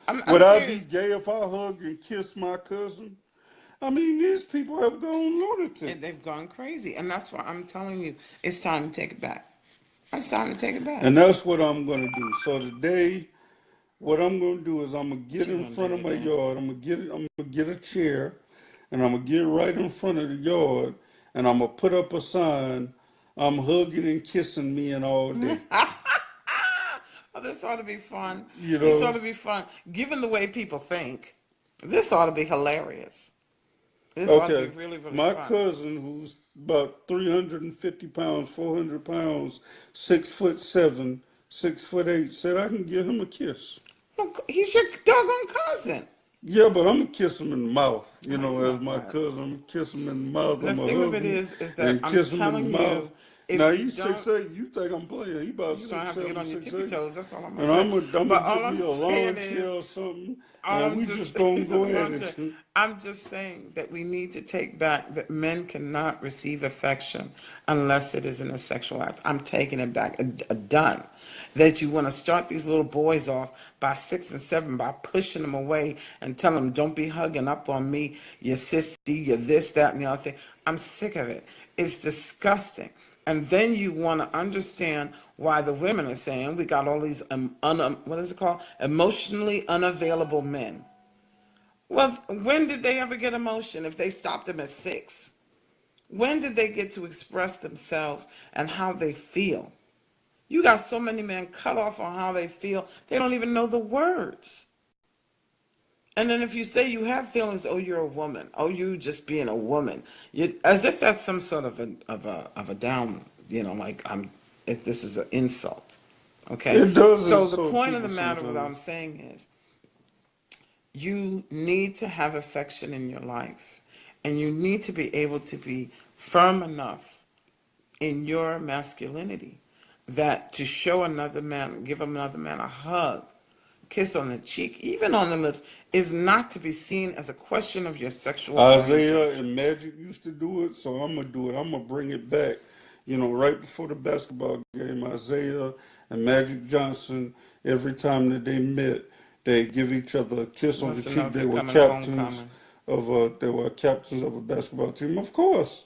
B: I'm
A: would I be
B: serious.
A: gay if I hug and kiss my cousin? I mean, these people have gone lunatic.
B: And they've gone crazy. And that's why I'm telling you, it's time to take it back. It's time to take it back.
A: And that's what I'm going to do. So today, what I'm going to do is I'm going to
B: What
A: get
B: you
A: in
B: gonna do
A: front of my
B: today?
A: yard. I'm going to get a chair and I'm going to get right in front of the yard and I'm going to put up a sign. I'm hugging and kissing men all day.
B: Oh, this ought to be fun.
A: You
B: This ought
A: know?
B: to be fun. Given the way people think, this ought to be hilarious. This ought to be
A: Okay.
B: really, really
A: My
B: fun.
A: cousin, who's about 350 pounds, 400 pounds, 6'7", 6'8", said I can give him a kiss.
B: Look, he's your doggone cousin.
A: Yeah, but I'm gonna kiss him in the mouth.
B: I
A: As
B: know
A: my
B: that.
A: cousin, I'm gonna kiss him in the mouth.
B: The
A: I'm gonna
B: thing of
A: hug
B: it
A: him
B: is that
A: and
B: I'm
A: kiss him in the
B: telling
A: mouth.
B: you, If
A: Now
B: you
A: you
B: don't,
A: 6'8", you think I'm playing? He about
B: you're gonna have to get
A: 6'7",
B: on your tippy
A: 6'8",
B: toes. That's all I'm gonna
A: and
B: say.
A: I'm
B: But
A: gonna
B: all
A: give
B: I'm
A: you a
B: saying
A: lawn
B: is,
A: chair or something,
B: all
A: and
B: I'm
A: we
B: just
A: just gonna
B: he said
A: go
B: a
A: at
B: luncheon.
A: it.
B: I'm just saying that we need to take back that men cannot receive affection unless it is in a sexual act. I'm taking it back. Done. That you want to start these little boys off by 6 and 7 by pushing them away and telling them, don't be hugging up on me, you sissy, you this, that, and the other thing. I'm sick of it. It's disgusting. And then you want to understand why the women are saying we got all these, what is it called? Emotionally unavailable men. Well, when did they ever get emotion if they stopped them at 6? When did they get to express themselves and how they feel? You got so many men cut off on how they feel, they don't even know the words. And then if you say you have feelings, oh, you're a woman. Oh, you just being a woman. As if that's some sort of a down, like if this is an insult. Okay?
A: It does
B: So the
A: insult
B: point of
A: people
B: the matter, what I'm
A: sometimes.
B: saying is, you need to have affection in your life. And you need to be able to be firm enough in your masculinity that to show another man, give another man a hug, kiss on the cheek, even on the lips, is not to be seen as a question of your sexual
A: Isaiah
B: orientation.
A: and Magic used to do it, so I'm gonna do it. I'm gonna bring it back. Right before the basketball game, Isaiah and Magic Johnson, every time that they met, they give each other a kiss on the
B: Wants to know
A: cheek.
B: if you're coming to homecoming.
A: They were captains of a basketball team. Of course,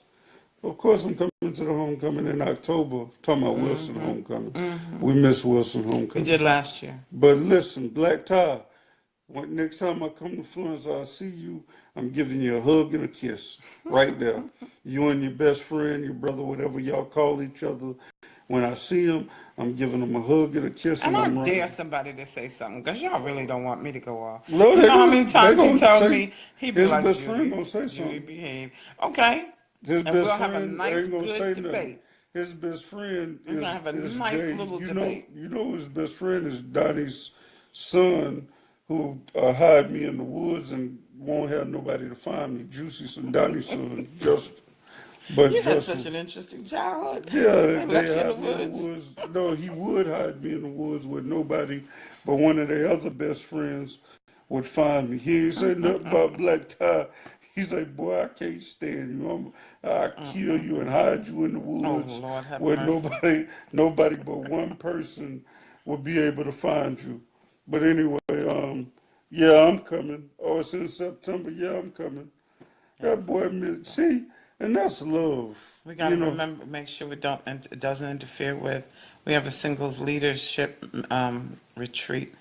A: I'm coming to the homecoming in October. Talking about Wilson homecoming. We miss Wilson
B: We
A: homecoming.
B: did last year.
A: But listen, Black Tie. Next time I come to Florence, I'll see you. I'm giving you a hug and a kiss right there. You and your best friend, your brother, whatever y'all call each other. When I see him, I'm giving him a hug and a kiss,
B: And
A: and
B: I
A: I'm
B: dare
A: running.
B: somebody to say something, because y'all really don't want me to go off.
A: No,
B: You know how many
A: they
B: times he
A: gonna
B: tells
A: say
B: me, he be
A: his
B: like,
A: best friend
B: Judy,
A: gonna say
B: Judy,
A: something.
B: behave. Okay.
A: His
B: And
A: best
B: we'll have a
A: friend
B: nice,
A: ain't gonna
B: good
A: say nothing.
B: debate.
A: His best friend
B: We're going to have a
A: is
B: nice
A: Jay.
B: little
A: You know
B: debate.
A: you know his best friend is Donnie's son, who hide me in the woods and won't have nobody to find me. Juicy's son, Donnie's son, just but
B: You had such
A: Justin.
B: an interesting childhood.
A: Yeah,
B: They
A: they
B: left you in the
A: hide me in the
B: woods.
A: woods. No, he would hide me in the woods with nobody, but one of their other best friends would find me. He ain't say nothing about Black Tie. He's like, boy, I can't stand you. I'll kill you and hide you in the
B: Oh,
A: woods
B: Lord, have
A: where
B: mercy.
A: nobody but one person would be able to find you. But anyway, yeah, I'm coming. Oh, it's in September. Yeah, I'm coming.
B: Yes,
A: That
B: it's
A: boy,
B: September.
A: see, and that's love.
B: We got to
A: You know.
B: remember, make sure we don't, it doesn't interfere with. We have a singles leadership retreat,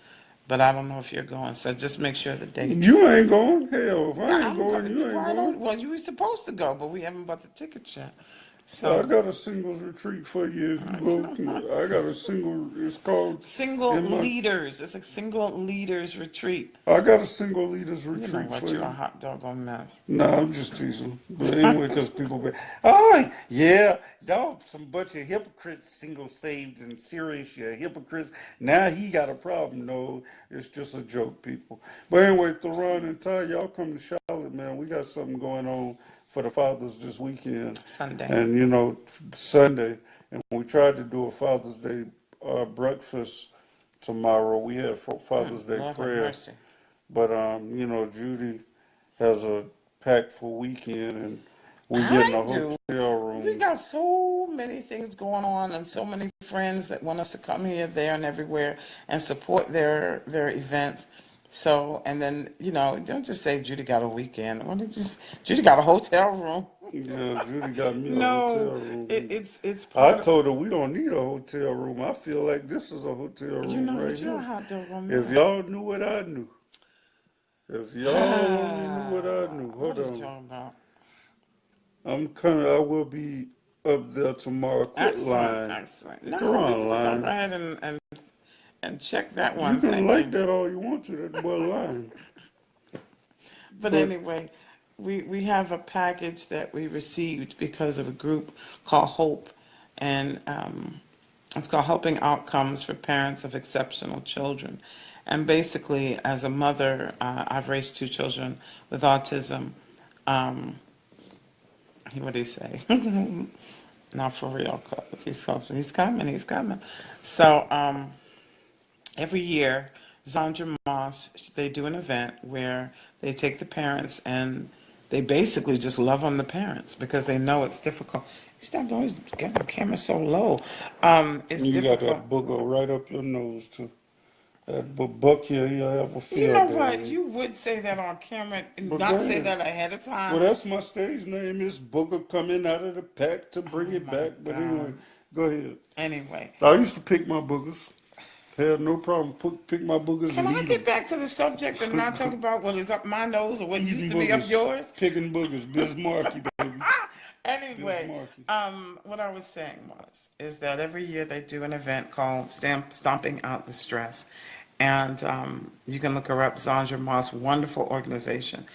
B: but I don't know if you're going. So just make sure the dates.
A: You ain't going. Hell, if
B: Yeah,
A: I ain't
B: I'm
A: going,
B: going.
A: you ain't
B: Why
A: going.
B: don't? Well, you were supposed to go, but we haven't bought the tickets yet.
A: I
B: So,
A: got a singles retreat for you if you go. I got a single. It's called
B: single
A: in my.
B: leaders. It's a single leaders retreat.
A: I got a single leaders
B: You know
A: retreat
B: what?
A: for
B: You're a
A: you.
B: hot doggone mess.
A: Nah, I'm just teasing. But anyway, because people be, oh yeah, y'all some bunch of hypocrites, single, saved, and serious. Yeah, hypocrites. Now he got a problem. No, it's just a joke, people. But anyway, Theron and Ty, y'all come to Charlotte, man. We got something going on for the fathers this weekend,
B: Sunday.
A: and Sunday, and we tried to do a Father's Day breakfast tomorrow. We had Father's Day
B: Lord have
A: prayer,
B: mercy.
A: but Judy has a packed full weekend, and we get in
B: I
A: a
B: do.
A: hotel
B: We
A: room.
B: got so many things going on and so many friends that want us to come here, there, and everywhere and support their events. So, and then, don't just say Judy got a weekend. What did you Judy got a hotel room.
A: Yeah, Judy got me a
B: No,
A: hotel room.
B: it's
A: I
B: part of,
A: told her we don't need a hotel room. I feel like this is a hotel room right
B: but you're a
A: here.
B: hot doggone
A: If
B: mess.
A: y'all knew what I knew, if y'all only knew what I knew,
B: What
A: hold
B: are you
A: on.
B: talking about?
A: I'm coming. I will be up there tomorrow. Quit
B: Excellent,
A: lying.
B: excellent.
A: They're
B: No,
A: on
B: we're gonna go
A: lying.
B: ahead and check that
A: You
B: one.
A: can
B: Thank
A: like
B: you.
A: that all you want to. That boy lying.
B: But
A: But
B: anyway, we have a package that we received because of a group called Hope, and it's called Helping Outcomes for Parents of Exceptional Children. And basically, as a mother, I've raised two children with autism. Um, what do you say? Not for real, cause he's coming. He's coming. So every year, Zandra Moss, they do an event where they take the parents and they basically just love on the parents because they know it's difficult. You stop always getting the camera so low. It's
A: You got
B: difficult.
A: that booger right up your nose too. That buck here, you have a
B: You
A: field
B: know
A: day
B: what?
A: with.
B: You would say that on camera and
A: But
B: not
A: go
B: say
A: ahead.
B: that ahead of
A: Well,
B: time.
A: that's my stage name. Is Booger coming out of the pack to
B: Oh
A: bring it
B: my
A: back. But anyway,
B: God.
A: go ahead.
B: Anyway,
A: I used to pick my boogers. Had no problem. Pick my boogers
B: can
A: and
B: I
A: eat
B: get
A: them.
B: back to the subject and not talk about what is up my nose or what used
A: Eating
B: to be up
A: boogers.
B: yours?
A: Picking boogers. Bismarcky, baby.
B: Anyway,
A: Bismarcky.
B: what I was saying is that every year they do an event called Stomping Out the Stress. And you can look her up, Zandra Moss, wonderful organization.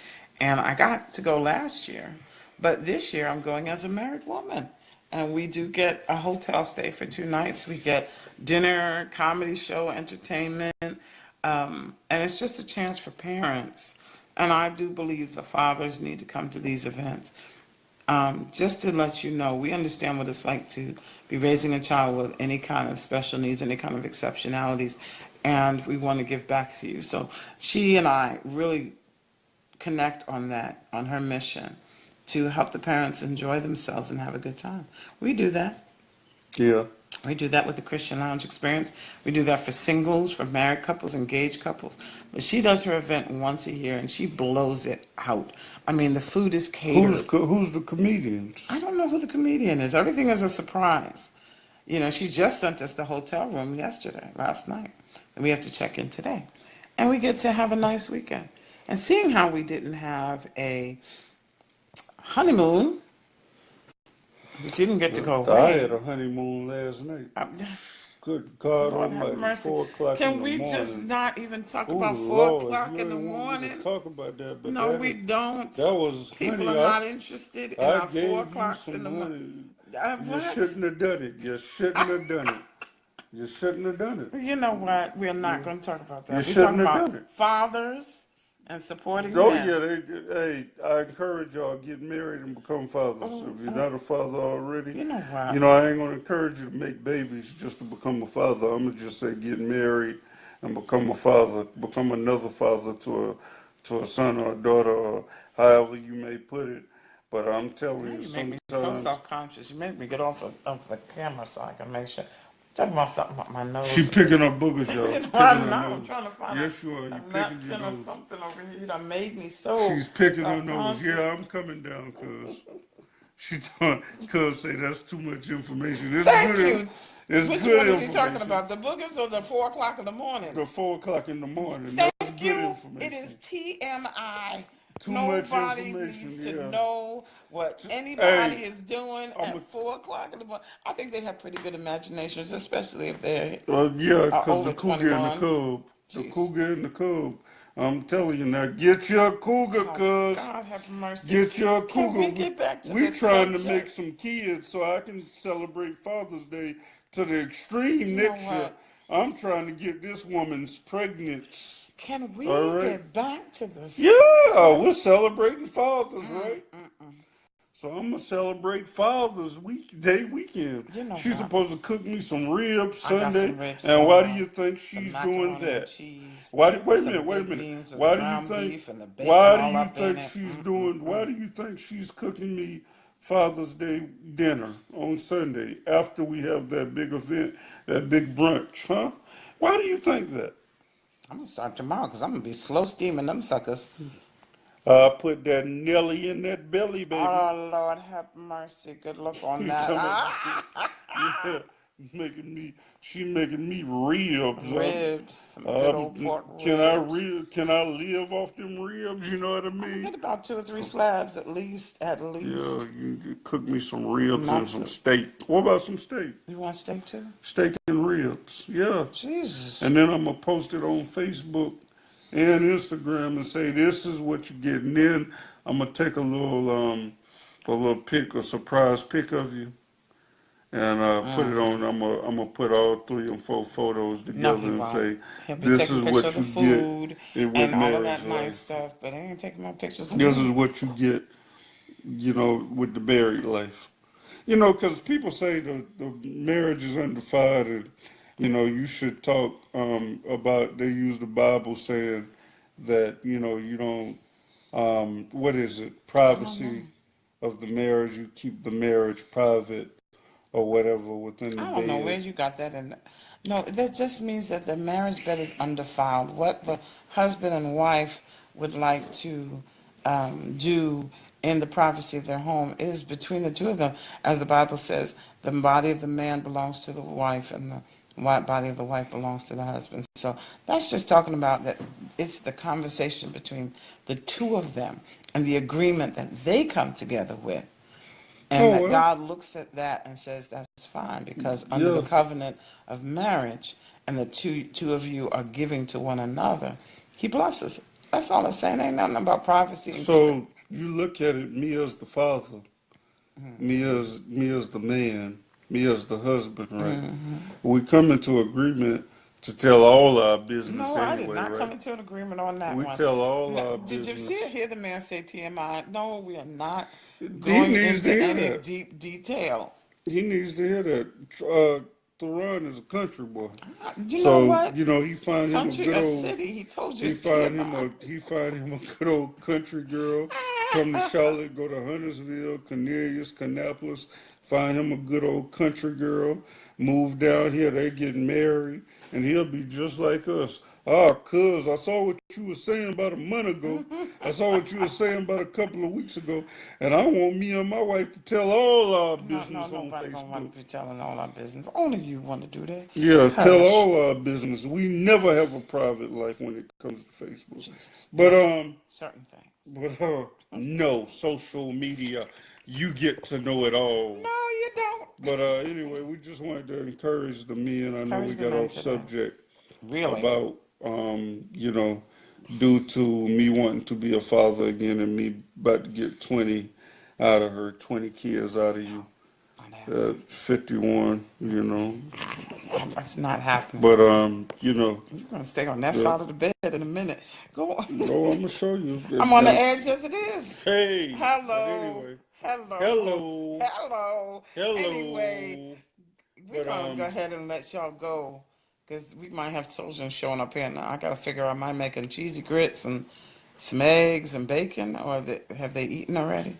B: And I got to go last year, but this year I'm going as a married woman. And we do get a hotel stay for 2 nights. We get dinner, comedy show, entertainment. And it's just a chance for parents. And I do believe the fathers need to come to these events. Just to let you know, we understand what it's like to be raising a child with any kind of special needs, any kind of exceptionalities, and we want to give back to you. So she and I really connect on that, on her mission to help the parents enjoy themselves and have a good time. We do that.
A: Yeah.
B: We do that with the Christian Lounge Experience. We do that for singles, for married couples, engaged couples. But she does her event once a year and she blows it out. I mean, the food is catered.
A: Who's the
B: I
A: comedians?
B: don't know who the comedian is. Everything is a surprise. You know, she just sent us the hotel room yesterday, last night. And we have to check in today. And we get to have a nice weekend. And seeing how we didn't have a honeymoon, we didn't get to go
A: I had
B: away.
A: a honeymoon last night.
B: Um,
A: Good God
B: Lord have
A: Almighty,
B: mercy.
A: 4 o'clock in
B: Can
A: the
B: we just
A: morning.
B: not even talk
A: Oh
B: about four
A: Lord,
B: o'clock
A: you
B: in the
A: ain't want me to
B: morning?
A: talk about that, but
B: No, we don't.
A: that was
B: People
A: honey.
B: are not interested in
A: I
B: our four
A: gave you
B: o'clocks in
A: some
B: the morning.
A: honey. You
B: What?
A: shouldn't have done it. You shouldn't have done it. You shouldn't have done it.
B: You know what? We're not
A: You,
B: going to talk about
A: you
B: that. We're
A: shouldn't
B: talking
A: have
B: about
A: done it.
B: fathers and supporting
A: Oh
B: men.
A: yeah, hey, I encourage y'all get married and become fathers.
B: Oh,
A: If you're
B: oh,
A: not a father already,
B: you know
A: you
B: what?
A: know I ain't gonna encourage you to make babies just to become a father. I'm gonna just say get married and become a father, become another father to a son or a daughter or however you may put it. But I'm
B: Now
A: telling you,
B: you make me so
A: sometimes
B: self-conscious. You make me get off the camera so I can make sure. Talking about something about my
A: she
B: nose.
A: picking up boogers, y'all.
B: You know,
A: Picking
B: I'm
A: her
B: not. I'm
A: nose.
B: trying to find
A: Yes, you are.
B: a
A: You picking your
B: napkin or
A: nose.
B: something over here. You done made me so
A: She's picking her nose.
B: self-conscious.
A: Yeah, I'm coming down, cuz. She told cuz say that's too much information. It's
B: Thank
A: good.
B: you.
A: It's
B: Which
A: good
B: one is he talking
A: information.
B: about? The boogers or the 4 o'clock in the morning?
A: The 4 o'clock in the morning. That's
B: Thank
A: good
B: you. It is
A: information.
B: TMI.
A: Too much
B: Nobody
A: information.
B: needs to
A: Yeah.
B: know what anybody
A: Hey,
B: is doing
A: I'm a
B: at 4 o'clock in the morning. I think they have pretty good imaginations, especially if they
A: yeah,
B: are
A: cause the
B: over
A: cougar and the
B: 21.
A: cub, the
B: Jeez.
A: cougar and the cub. I'm telling you now, get your cougar,
B: Oh,
A: cuz.
B: God have mercy.
A: Get your
B: Can
A: cougar.
B: we get back to
A: We
B: the
A: trying to make
B: subject?
A: some kids so I can celebrate Father's Day to the extreme
B: You know
A: next year.
B: what?
A: I'm trying to get this woman's pregnant.
B: Can
A: All
B: we
A: right.
B: get back to the
A: Yeah,
B: subject?
A: we're celebrating fathers,
B: Mm,
A: right?
B: mm, mm.
A: So I'm gonna celebrate Father's weekend.
B: You know
A: She's
B: what?
A: supposed to cook me some ribs
B: I got
A: Sunday,
B: some ribs
A: and
B: coming
A: why do
B: up,
A: you think
B: some
A: she's doing
B: macaroni and
A: that?
B: cheese,
A: Wait a minute,
B: some
A: wait a
B: baked
A: minute.
B: beans with
A: Why do you
B: ground
A: think?
B: beef and the bacon
A: Why do
B: all
A: you
B: up in
A: think
B: it.
A: she's
B: Mm, mm,
A: doing? Why
B: mm.
A: do you think she's cooking me Father's Day dinner on Sunday after we have that big event, that big brunch, huh? Why do you think that?
B: I'm gonna start tomorrow because I'm gonna be slow steaming them suckers.
A: I put that Nelly in that belly, baby.
B: Oh Lord, have mercy. Good luck on
A: You
B: that.
A: talking about
B: Ah!
A: yeah, she making me ribs.
B: Ribs, some good old pork ribs.
A: Can I live off them ribs? You know what I
B: I'm gonna
A: mean?
B: get about 2 or 3
A: So,
B: slabs at least. At
A: yeah,
B: least.
A: you cook me some ribs and
B: Not
A: some
B: to.
A: steak. What about some steak?
B: You want steak too?
A: Steak and ribs. Yeah.
B: Jesus.
A: And then I'm gonna post it on Facebook and Instagram and say this is what you get. And then I'm gonna take a little pic, a surprise pic of you, and put it on. I'm gonna put all 3 and 4 photos
B: No,
A: together
B: he
A: and
B: won't.
A: say,
B: He'll be
A: "This
B: taking
A: is
B: pictures of
A: what
B: the
A: you get
B: food
A: with
B: and all of
A: marriage
B: that nice
A: life.
B: stuff, but he ain't taking no pictures of
A: This is
B: me.
A: what you get, with the married life." Because people say the marriage is undivided. You should talk about. They use the Bible saying that you don't. What is it?
B: I don't know.
A: Privacy of the marriage. You keep the marriage private or whatever within the
B: I don't know where
A: bed.
B: you got that in. No, that just means that the marriage bed is undefiled. What the husband and wife would like to do in the privacy of their home is between the two of them. As the Bible says, the body of the man belongs to the wife, and the body of the wife belongs to the husband. So that's just talking about that it's the conversation between the two of them and the agreement that they come together with. And
A: Oh
B: that
A: well,
B: God looks at that and says that's fine because under the
A: yeah.
B: covenant of marriage and the two of you are giving to one another, He blesses it. That's all it's saying. Ain't nothing about privacy and keeping.
A: So you look at it, me as the father, me as the man, me as the husband, right? We come into agreement to tell all our business
B: No, I did
A: anyway,
B: not come
A: right?
B: into an agreement on that
A: We
B: one.
A: tell all
B: No,
A: our
B: did you see or
A: business.
B: hear the man say TMI? No, we are not
A: He
B: going
A: needs to
B: into
A: hear
B: any
A: that.
B: deep detail.
A: He needs to hear that. Theron is a country boy,
B: You know
A: so
B: what?
A: he find him a
B: Country
A: good
B: or
A: old.
B: city? He told you
A: He
B: it's
A: find him
B: TMI.
A: a good old country girl. Come to Charlotte, go to Huntersville, Cornelius, Kannapolis. Find him a good old country girl. Move down here. They get married, and he'll be just like us. Ah, cuz, I saw what you were saying about a month ago. I saw what you were saying about a couple of weeks ago, and I want me and my wife to tell all our
B: No, no,
A: business on
B: nobody gonna
A: Facebook.
B: want to be telling all our business. Only you want to do that.
A: Yeah, tell
B: Hush.
A: all our business. We never have a private life when it comes to Facebook.
B: Jesus.
A: But
B: Yes, certain things.
A: no, social media, you get to know it all.
B: No, you don't.
A: But anyway, we just wanted to encourage the men. I know we
B: Encourage the
A: got
B: men
A: off
B: today.
A: subject
B: Really?
A: about due to me wanting to be a father again and me about to get 20 out of her, 20 kids out of
B: No,
A: you.
B: not happening.
A: 51.
B: That's not happening.
A: But
B: You're gonna stay on that
A: the
B: side of the bed in a minute. Go on.
A: no, I'm gonna show you
B: I'm on the
A: that.
B: edge as it is.
A: Hey, but
B: Hello.
A: anyway,
B: Hello.
A: hello,
B: Hello. Anyway,
A: hello.
B: we're
A: But
B: gonna go ahead and let y'all go because we might have children showing up here now. I gotta figure out, am I making cheesy grits and some eggs and bacon, or have they eaten already?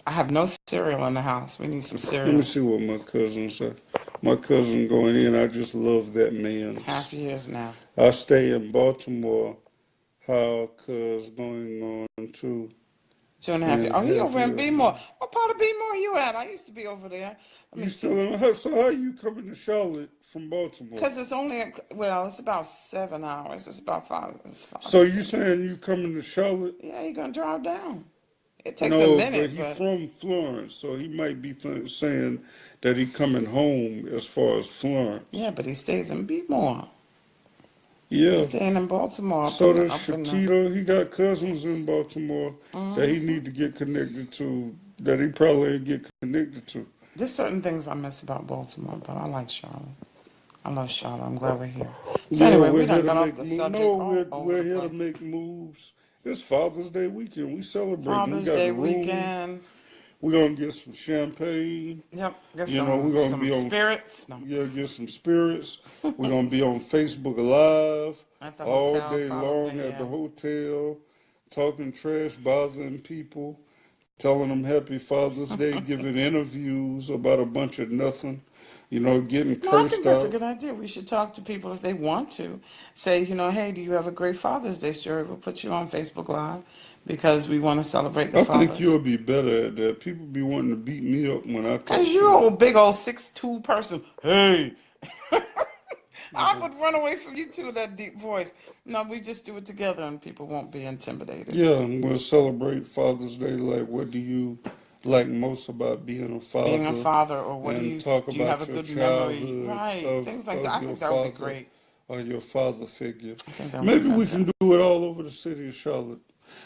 B: I have no cereal in the house. We need some
A: let me
B: cereal.
A: see what my cousin said. My cousin going in. I just love that
B: Half
A: man's.
B: years now.
A: I stay in Baltimore. How cuz going on
B: 2.5 years. Oh, he over in
A: years now.
B: Bmore. What part of Bmore you at? I used to be over there. Let me
A: You still
B: see.
A: in her? So how you coming to Charlotte from Baltimore?
B: Because it's only, well, it's about 7 hours. It's about five. It's five
A: So
B: or
A: you
B: 6 hours.
A: saying you coming to Charlotte?
B: Yeah, you're going to drive down. It takes a
A: No, but
B: minute,
A: he
B: but
A: from Florence, so he might be saying that he coming home as far as
B: yeah,
A: Florence.
B: but he stays in Bmore.
A: Yeah.
B: Staying in Baltimore,
A: So does
B: up in the.
A: Shakita. He got cousins in Baltimore that he
B: Mhm.
A: need to get connected to. That he probably ain't get connected to.
B: There's certain things I miss about Baltimore, but I like Charlotte. I love Charlotte. I'm glad we're here. So
A: Yeah,
B: anyway,
A: we're
B: we
A: here
B: done
A: to
B: got off
A: make
B: the
A: moves.
B: subject
A: No,
B: all
A: we're
B: over the
A: we're here to
B: place.
A: make moves. It's Father's Day weekend. We celebrating. We
B: Father's
A: got
B: Day
A: the room.
B: weekend.
A: We're gonna get some champagne.
B: Yep, get
A: We're gonna
B: some
A: be on.
B: spirits. No,
A: Yeah, get some spirits. We're gonna be on Facebook Live
B: at the
A: all
B: hotel
A: day long
B: probably.
A: at the
B: Yeah.
A: hotel, talking trash, bothering people, telling them Happy Father's Day, giving interviews about a bunch of nothing. Getting
B: No, I think
A: cursed
B: that's a
A: out.
B: good idea. We should talk to people if they want to. Say, hey, do you have a great Father's Day story? We'll put you on Facebook Live because we want to celebrate the
A: I think
B: fathers.
A: you'll be better at that. People be wanting to beat me up when I
B: Cause
A: talk to
B: you're a
A: them.
B: big old 6'2" person. Hey, I
A: Okay.
B: would run away from you too with that deep voice. No, we just do it together and people won't be intimidated.
A: Yeah, we'll celebrate Father's Day. Like, what do you like most about being a
B: Being a
A: father?
B: father, or what
A: And talk
B: do you have a
A: about your
B: good memory?
A: childhood
B: Right, things like that.
A: of
B: I
A: your
B: think that would be
A: father
B: great.
A: or your father figure.
B: I think that would be
A: Maybe we can
B: fantastic.
A: do it all over the city of Charlotte.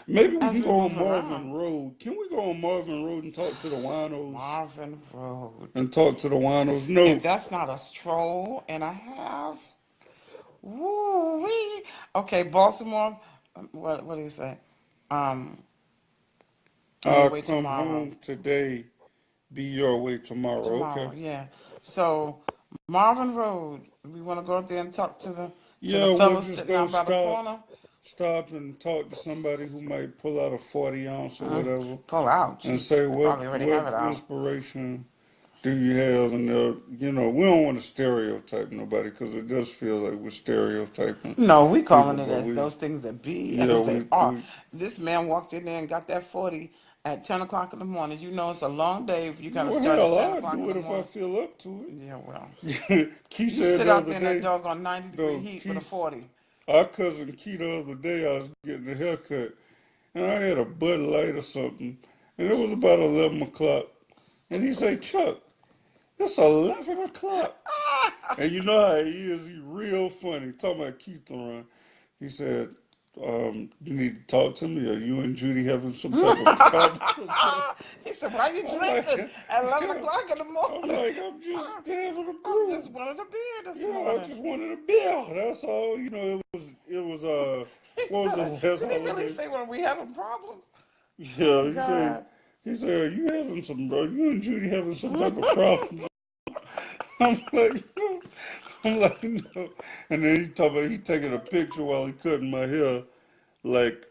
A: Maybe we
B: As
A: can
B: we
A: go
B: move
A: on
B: around,
A: Marvin Road. Can we go on Marvin Road and talk to the winos?
B: Marvin Road.
A: And talk to the winos?
B: If
A: No.
B: that's not a stroll and a half, woo wee. Okay, Baltimore. What do you say? Um, on your
A: I'll
B: way
A: come
B: tomorrow.
A: home today Be Your Way Tomorrow. Okay.
B: tomorrow. Yeah. So Marvin Road. We want to go out there and talk to the
A: Yeah, we'll
B: fellas
A: just
B: sitting
A: go
B: out by the corner.
A: stop and talk to somebody who might pull out a 40 ounce or whatever,
B: Pull out.
A: and
B: Jeez,
A: say
B: they
A: what
B: probably already
A: what
B: have it out.
A: inspiration do you have? And we don't want to stereotype nobody because it does feel like we're stereotyping
B: No, we
A: people,
B: calling it
A: but
B: as
A: we
B: those things that be
A: yeah
B: as they are.
A: we
B: This man walked in there and got that 40 at 10 o'clock in the morning. You know it's a long day if you got to
A: well
B: start at
A: hell
B: 10
A: I'd
B: o'clock in
A: do
B: the
A: it if I
B: morning.
A: feel up to
B: Yeah, well,
A: it. Key
B: you
A: said
B: sit
A: the
B: out
A: other
B: there in that
A: day,
B: doggone 90-degree
A: no,
B: heat with a
A: Key,
B: 40.
A: our cousin Key the other day, I was getting a haircut, and I had a Bud Light or something, and it was about 11 o'clock, and he said, Chuck, it's 11 o'clock. And you know how he is, he real funny. Talking about Keith Lauren. He said, you need to talk to me. Are you and Judy having some type of problem or something?
B: He said, "Why you
A: I'm like,
B: drinking at 11
A: yeah.
B: o'clock in the
A: I'm
B: morning?"
A: like, I'm just having a
B: I'm
A: brew.
B: just wanted a beer this
A: Yeah, I
B: morning.
A: just wanted a beer. That's all.
B: He
A: What was
B: said,
A: the last
B: "Did he really
A: holiday?
B: say when we having problems?"
A: Yeah,
B: Oh God.
A: he said, are you having some, bro? You and Judy having some type of problems? I'm like, no. I'm like, no. And then he taking a picture while he cutting my hair, like,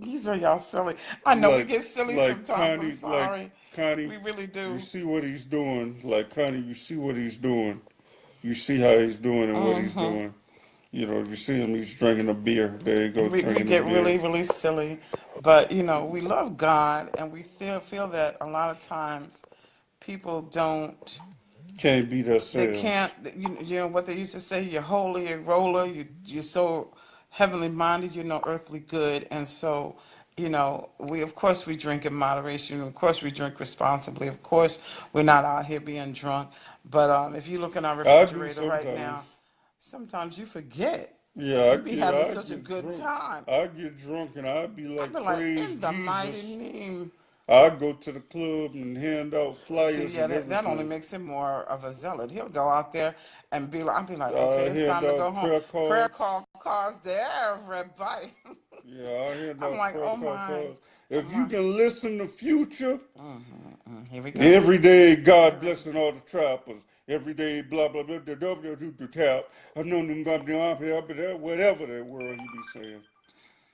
B: He said, "Y'all silly." I know we
A: like,
B: get silly sometimes. I'm
A: Like
B: sorry.
A: Connie,
B: We really
A: you
B: do.
A: see what he's doing. Like Connie, you see what he's doing. You see how he's doing and what he's
B: Hmm.
A: doing. You see him. He's drinking a beer. There you go,
B: We
A: drinking a
B: get
A: beer.
B: really, really silly. But, we love God and we feel that a lot of times people don't.
A: Can't beat
B: They can't.
A: ourselves.
B: You know what they used to say. You're holy a roller. You're so heavenly minded. You're no earthly good. And so, we of course we drink in moderation. Of course we drink responsibly. Of course we're not out here being drunk. But if you look in our
A: I do
B: refrigerator right now,
A: sometimes.
B: sometimes you forget.
A: Yeah,
B: You be having
A: I
B: such a
A: get
B: good
A: drunk.
B: time.
A: I get drunk and I be
B: I've
A: like,
B: been like,
A: praise
B: in the mighty
A: Jesus.
B: name.
A: I go to the club and hand out
B: See,
A: flyers
B: yeah,
A: and
B: that only
A: everything.
B: makes him more of a zealot. He'll go out there and be like, I'll be like, okay,
A: I
B: it's
A: hand
B: time to go
A: out
B: home.
A: prayer
B: Prayer
A: cards.
B: call cards to everybody.
A: Yeah, I hand
B: I'm
A: out
B: like,
A: prayer
B: oh
A: call
B: my,
A: cards.
B: I'm
A: If you
B: like,
A: can listen to Future,
B: here we go.
A: every day
B: Here
A: God
B: we
A: blessing all the trappers. Every day blah blah blah the tap. I know them whatever that word he be saying.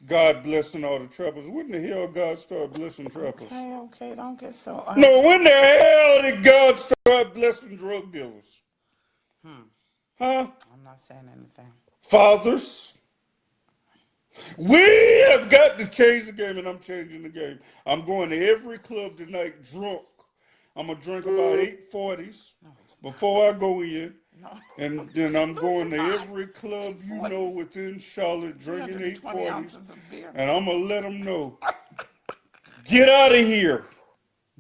A: God blessing all the trappers. When the hell God start blessing trappers?
B: Okay, okay, don't get so
A: No,
B: aggravated.
A: when the hell did God start blessing drug dealers?
B: Hmm,
A: Huh?
B: I'm not saying anything.
A: Fathers, we have got to change the game, and I'm changing the game. I'm going to every club tonight drunk. I'm going to drink about 840s
B: No, he's
A: before I go in.
B: not. No,
A: And then I'm
B: no,
A: going
B: you're
A: to
B: not.
A: every club
B: 840s,
A: within Charlotte drinking
B: 320
A: 840s.
B: ounces of beer.
A: And I'm going to let them know, get out of here.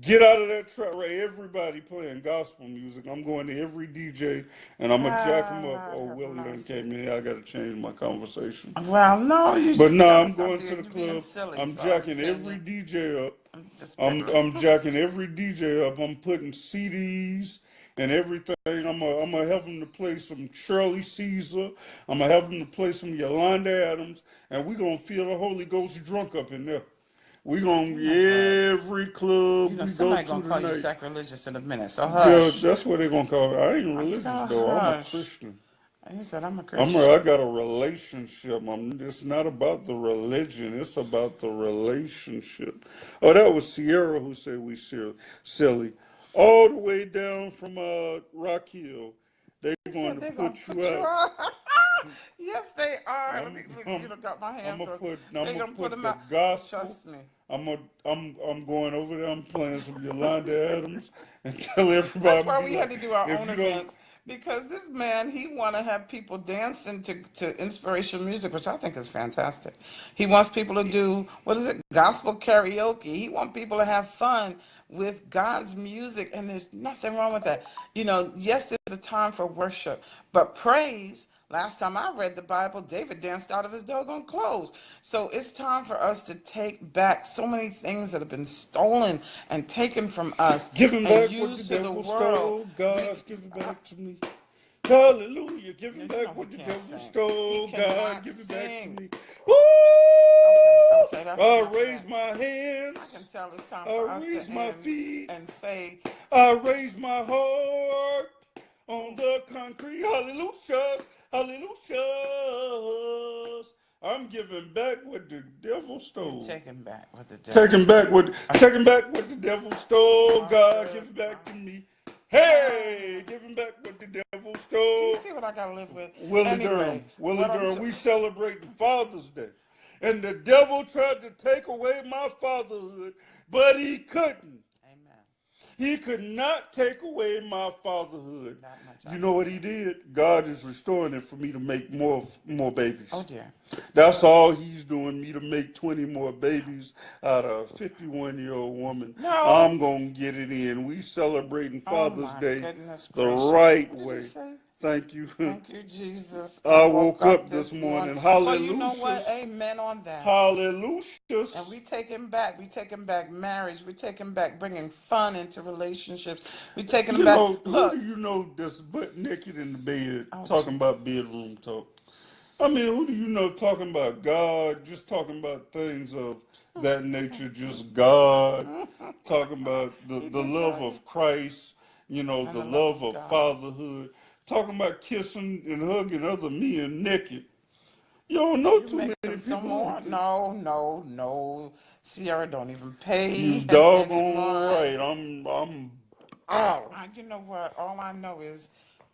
A: Get out of that trap right. Everybody playing gospel music. I'm going to every DJ and I'm going to jack them up.
B: God
A: Oh,
B: have
A: Willie done
B: mercy.
A: came in here. I got to change my conversation.
B: Well, no, you
A: But
B: just
A: no,
B: gotta
A: I'm
B: stop
A: going to the
B: being you being
A: club.
B: silly.
A: I'm
B: Sorry,
A: jacking every
B: Kenya.
A: DJ up.
B: I'm just
A: I'm jacking every DJ up. I'm putting CDs and everything. I'm gonna have them to play some Shirley Caesar. I'm gonna have them to play some Yolanda Adams, and we gonna feel the Holy Ghost drunk up in there. We gonna
B: oh my God.
A: every club we go
B: Somebody
A: to
B: gonna call you
A: tonight.
B: sacrilegious in a minute. So
A: Yeah,
B: hush.
A: that's what they gonna call it. I ain't
B: So
A: religious though. I'm a
B: hush.
A: Christian.
B: He said, I'm a Christian.
A: I got a relationship. It's not about the religion. It's about the relationship. Oh, that was Sierra who said we silly. All the way down from Rock Hill. They
B: He
A: going
B: said
A: to
B: they're gonna
A: put you
B: put you
A: out.
B: on. Yes, they are. Let me,
A: I'm I'm
B: got my
A: I'm
B: hands
A: gonna
B: up.
A: put
B: They're gonna put them
A: the
B: out.
A: gospel.
B: Trust me.
A: I'm going over there. I'm playing some Yolanda Adams and tell everybody.
B: That's
A: I'm gonna
B: why
A: be
B: we had
A: like,
B: to do our
A: if
B: own
A: you don't.
B: events because this man he want to have people dancing to inspirational music, which I think is fantastic. He wants people to do what is it, gospel karaoke. He wants people to have fun with God's music, and there's nothing wrong with that. Yes, there's a time for worship, but praise. Last time I read the Bible, David danced out of his doggone clothes. So it's time for us to take back so many things that have been stolen and taken from us
A: Giving
B: and
A: back what the
B: used to the
A: devil
B: world.
A: stole,
B: We,
A: God's giving back to me. Hallelujah. Giving
B: you know
A: back
B: he
A: what the
B: can't
A: devil
B: sing. He
A: stole, God,
B: cannot
A: give it back to
B: sing.
A: me.
B: Okay,
A: Woo!
B: okay. Okay, that's
A: I
B: enough of
A: raise
B: that.
A: my
B: I can
A: hands.
B: tell it's time
A: I
B: for us
A: raise
B: to
A: my
B: end
A: feet.
B: and say,
A: I raise my heart on the concrete. Hallelujah. Hallelujah. I'm giving back what the devil
B: you're
A: stole.
B: taking back what the devil stole.
A: Taking back what the devil stole.
B: Oh,
A: God, give
B: good.
A: it back to
B: Oh.
A: me.
B: Ah.
A: Hey, giving back what the devil
B: Do you
A: stole.
B: see what I gotta live with?
A: Willie
B: Anyway,
A: Durham, Willie
B: what I'm
A: Durham, we celebrating Father's Day. And the devil tried to take away my fatherhood, but he couldn't.
B: Amen.
A: He could not take away my fatherhood.
B: That much I
A: You know
B: can
A: what he
B: tell.
A: did? God is restoring it for me to make more
B: Oh
A: babies.
B: dear.
A: That's all he's doing, me to make 20 more babies out of a 51-year-old woman.
B: No.
A: I'm going to get it in. We celebrating
B: Oh
A: Father's
B: my
A: Day
B: goodness
A: the
B: gracious.
A: right
B: What did he
A: way.
B: say?
A: Thank you.
B: Thank you, Jesus. I
A: I
B: woke
A: woke
B: up
A: up this
B: this morning.
A: morning.
B: Well, you know what?
A: Hallelujah.
B: Amen on that.
A: Hallelujah.
B: And we taking back. We taking back marriage. We taking back bringing fun into relationships. We taking them
A: You
B: back.
A: know, who do
B: Look.
A: you know that's butt naked in the bed
B: Oh,
A: talking about bedroom talk? I mean, who do you know talking about God, just talking about things of that nature, just God, talking about
B: he
A: the
B: did
A: love
B: tell you.
A: of Christ,
B: And
A: the
B: the love
A: love
B: of
A: of
B: God.
A: fatherhood, talking about kissing and hugging other men naked. You don't know
B: You
A: too
B: making
A: many
B: some
A: people
B: more?
A: like that.
B: No, no, no. Sierra don't even pay
A: You
B: him
A: doggone
B: anymore.
A: right. I'm out.
B: You know what? All I know is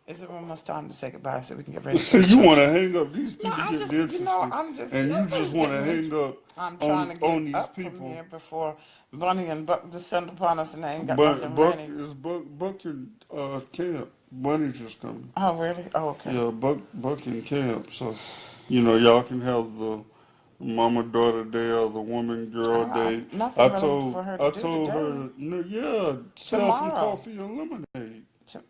B: it almost time to say goodbye so we can get ready for
A: So
B: the
A: you want
B: church.
A: to hang up? These
B: No,
A: people getting interested,
B: I'm just,
A: and you just
B: everybody's
A: want to
B: getting
A: hang
B: into.
A: up
B: I'm trying to get
A: on these
B: up from
A: people.
B: here before Bunny and Buck descend upon us and they ain't got
A: But
B: nothing ready.
A: Buck in camp. Bunny's just coming.
B: Oh, really? Oh, okay.
A: Yeah, Buck in camp. So, y'all can have the mama daughter day or the woman girl day.
B: Nothing really for her to
A: I
B: do
A: told
B: today.
A: her, no, yeah, sell some
B: Tomorrow.
A: coffee and lemonade.
B: To,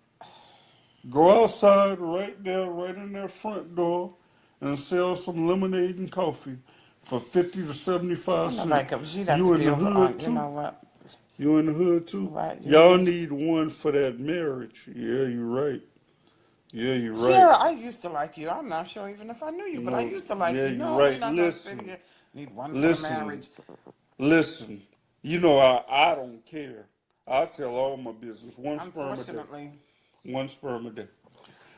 A: Go outside right there, right in their front door, and sell some lemonade and coffee for 50 to 75
B: ain't
A: cents.
B: nobody comes. She'd have to
A: You in
B: be
A: the
B: over
A: hood
B: on, you
A: too?
B: know what?
A: You in the hood too?
B: Right, you
A: Y'all
B: need.
A: need one for that marriage. Yeah, you're right. Yeah, you're right.
B: Sierra, I used to like you. I'm not sure even if I knew you, but I
A: No,
B: used to like
A: yeah,
B: you.
A: you're
B: No, we're
A: right.
B: not going to sit here. Need one for the
A: Listen,
B: marriage.
A: listen. I don't care. I tell all my business. One sperm a day.
B: Unfortunately.
A: One sperm a day.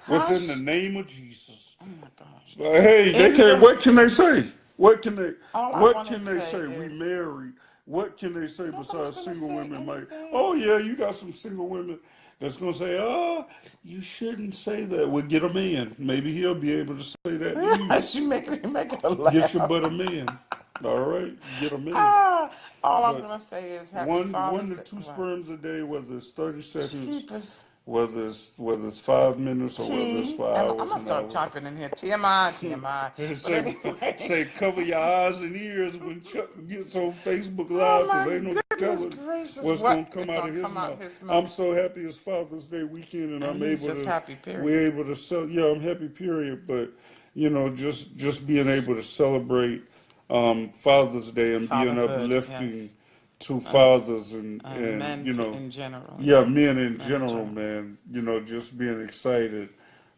A: Within the
B: Hush.
A: name of Jesus.
B: Oh my gosh.
A: But hey, they
B: In
A: can't.
B: the,
A: What can they say? What can they?
B: all I
A: What
B: want to
A: can they
B: say
A: say? We
B: is
A: married. What can they say
B: nobody's
A: besides
B: going to
A: single
B: say
A: women might?
B: anything.
A: Oh yeah, you got some single women that's gonna say, "Oh, you shouldn't say that." Well, get a man. Maybe he'll be able to say that to you.
B: You making her
A: Get your
B: laugh.
A: butt a man. All right, get a man.
B: Ah, all I'm
A: But
B: going to say is happy
A: one
B: Father's
A: to
B: Day.
A: two
B: What?
A: sperms a day, whether it's 30 seconds,
B: Jeepers.
A: whether it's 5 minutes, or whether it's
B: T,
A: for
B: and I'm
A: hours
B: gonna
A: and
B: start
A: hours.
B: typing in here. TMI, TMI. But
A: say
B: anyway,
A: say cover your eyes and ears when Chuck gets on Facebook
B: oh
A: Live, because
B: my
A: ain't no
B: goodness
A: telling
B: gracious,
A: what's
B: what
A: gonna come
B: is
A: out
B: gonna
A: of his
B: come out
A: mouth.
B: his
A: I'm
B: mouth?
A: so happy it's Father's Day weekend, and
B: And he's just happy, period.
A: we're able to sell. Yeah, I'm happy. Period. But just being able to celebrate Father's Day and being
B: Fatherhood,
A: uplifting
B: yes,
A: to
B: and
A: fathers
B: and
A: and
B: men in general,
A: yeah,
B: yeah,
A: men in
B: men in
A: general,
B: general.
A: man. Just being excited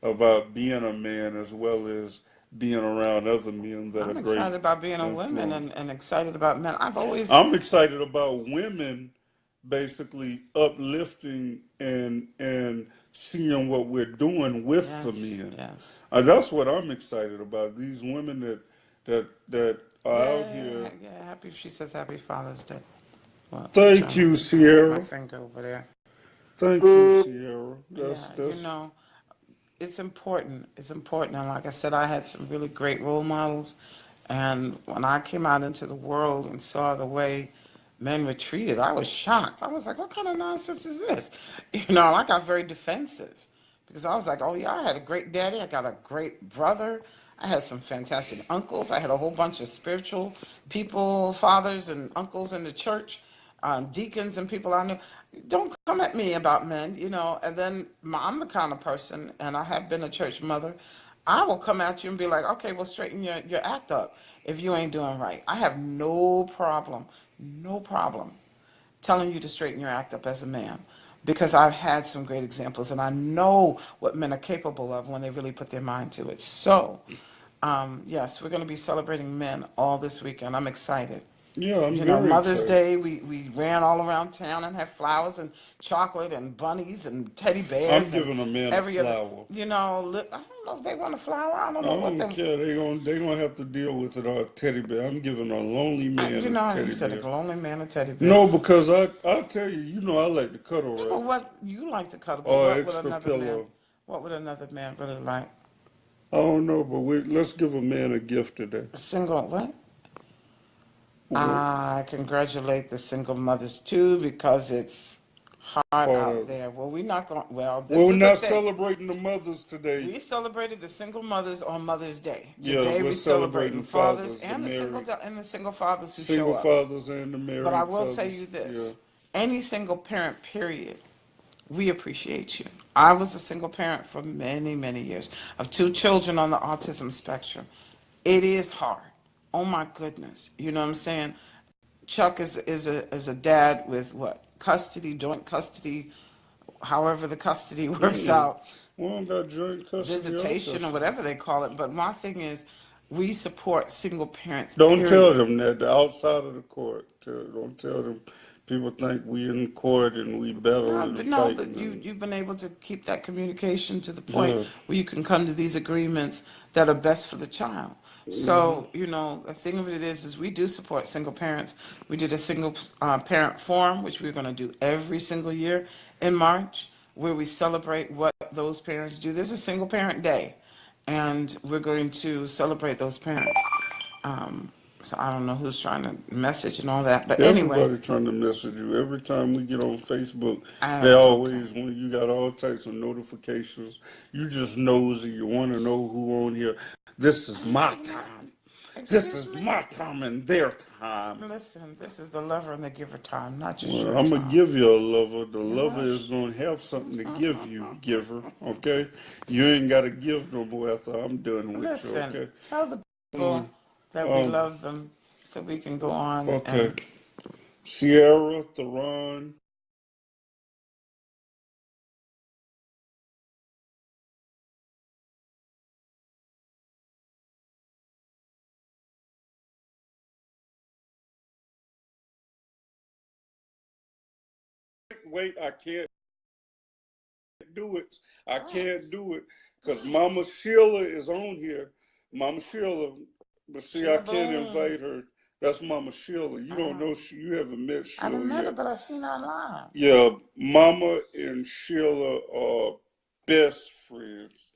A: about being a man as well as being around other men that are
B: I'm
A: great
B: excited about being a woman
A: influence.
B: and excited about men. I've always,
A: I'm excited about women basically uplifting and seeing what we're doing with the
B: yes,
A: men.
B: yes.
A: That's what I'm excited about. These women that are out
B: Yeah,
A: here.
B: yeah, happy, she says happy Father's Day. Well, I'm
A: Thank
B: trying to
A: you,
B: point my
A: Sierra.
B: finger over there.
A: Thank you, Sierra.
B: Yeah,
A: That's
B: it's important. It's important. And like I said, I had some really great role models. And when I came out into the world and saw the way men were treated, I was shocked. I was like, what kind of nonsense is this? And I got very defensive because I was like, oh, yeah, I had a great daddy. I got a great brother. I had some fantastic uncles. I had a whole bunch of spiritual people, fathers and uncles in the church, deacons and people I knew. Don't come at me about men. And then I'm the kind of person, and I have been a church mother. I will come at you and be like, okay, well, straighten your act up if you ain't doing right. I have no problem telling you to straighten your act up as a man because I've had some great examples and I know what men are capable of when they really put their mind to it. So Yes, we're going to be celebrating men all this weekend. I'm excited.
A: Yeah, I'm
B: You know,
A: very
B: Mother's
A: excited.
B: Day, we ran all around town and had flowers and chocolate and bunnies and teddy
A: I'm
B: bears and
A: giving a man a
B: every other,
A: flower.
B: I don't know if they want a flower. I don't
A: I
B: know what
A: don't
B: they,
A: care. They gonna have to deal with it or a teddy bear. I'm giving a lonely man a
B: you
A: teddy
B: said
A: bear.
B: a lonely man, a teddy bear.
A: No, because I'll tell you, I like to cuddle,
B: Yeah,
A: right?
B: but what, you like to cuddle, but
A: Or extra pillow.
B: what would another man really like?
A: I don't know, but let's give a man a gift today.
B: A single, what?
A: Well,
B: I congratulate the single mothers too because it's hard
A: part
B: out
A: of it.
B: there. Well, we're not going, well,
A: Well,
B: this
A: we're
B: is the
A: not
B: thing.
A: celebrating the mothers today.
B: We celebrated the single mothers on Mother's Day.
A: Yeah,
B: Today
A: we're
B: we celebrating
A: celebrating
B: fathers
A: fathers, the married,
B: and the single fathers who show
A: single
B: up.
A: fathers and the
B: But I
A: married
B: will tell you
A: fathers. Yeah.
B: this: any single parent, period, we appreciate you. I was a single parent for many, many years of two children on the autism spectrum. It is hard. Oh my goodness, you know what I'm saying? Chuck is a dad with what, custody, joint custody, however the custody works
A: Mm-mm.
B: out,
A: We don't got joint custody or
B: visitation or
A: custody.
B: whatever they call it. But my thing is, we support single parents,
A: Don't tell
B: period.
A: them that. They're outside of the court. Don't tell them. People think we in court and we
B: No,
A: battling
B: but
A: and
B: no, but
A: fighting. And
B: you've been able to keep that communication to the point
A: yeah.
B: where you can come to these agreements that are best for the child.
A: Hmm.
B: So, the thing of it is we do support single parents. We did a single parent forum, which we're going to do every single year in March, where we celebrate what those parents do. There's a single parent day, and we're going to celebrate those parents. Um, so I don't know who's trying to message and all that, but anyway,
A: Everybody trying to message you. Every time we get on Facebook, they
B: it's okay.
A: always, when you got all types of notifications, you just nosy. You want to know who on here. This is my time. This
B: Excuse
A: is
B: me?
A: my time and their time.
B: Listen, this is the lover and the giver time, not just
A: Well,
B: your
A: I'm gonna
B: time.
A: give you a lover. The lover is
B: Gosh.
A: gonna have something to give you, giver. Okay, you ain't gotta give no more after I'm done with you.
B: Listen,
A: Okay.
B: tell the
A: Mm,
B: people that we
A: Um.
B: love them so we can go on
A: Okay.
B: and
A: Sierra, Theron. Wait, I can't do it. I can't
B: what?
A: do it because
B: What?
A: Mama Sheila is on here. Mama Sheila, but see, I
B: Sheila
A: can't
B: Boom.
A: invite her. That's Mama Sheila. You don't know. You haven't met
B: I haven't
A: Sheila
B: met her,
A: yet.
B: but I've seen her online.
A: Yeah, Mama and Sheila are best friends.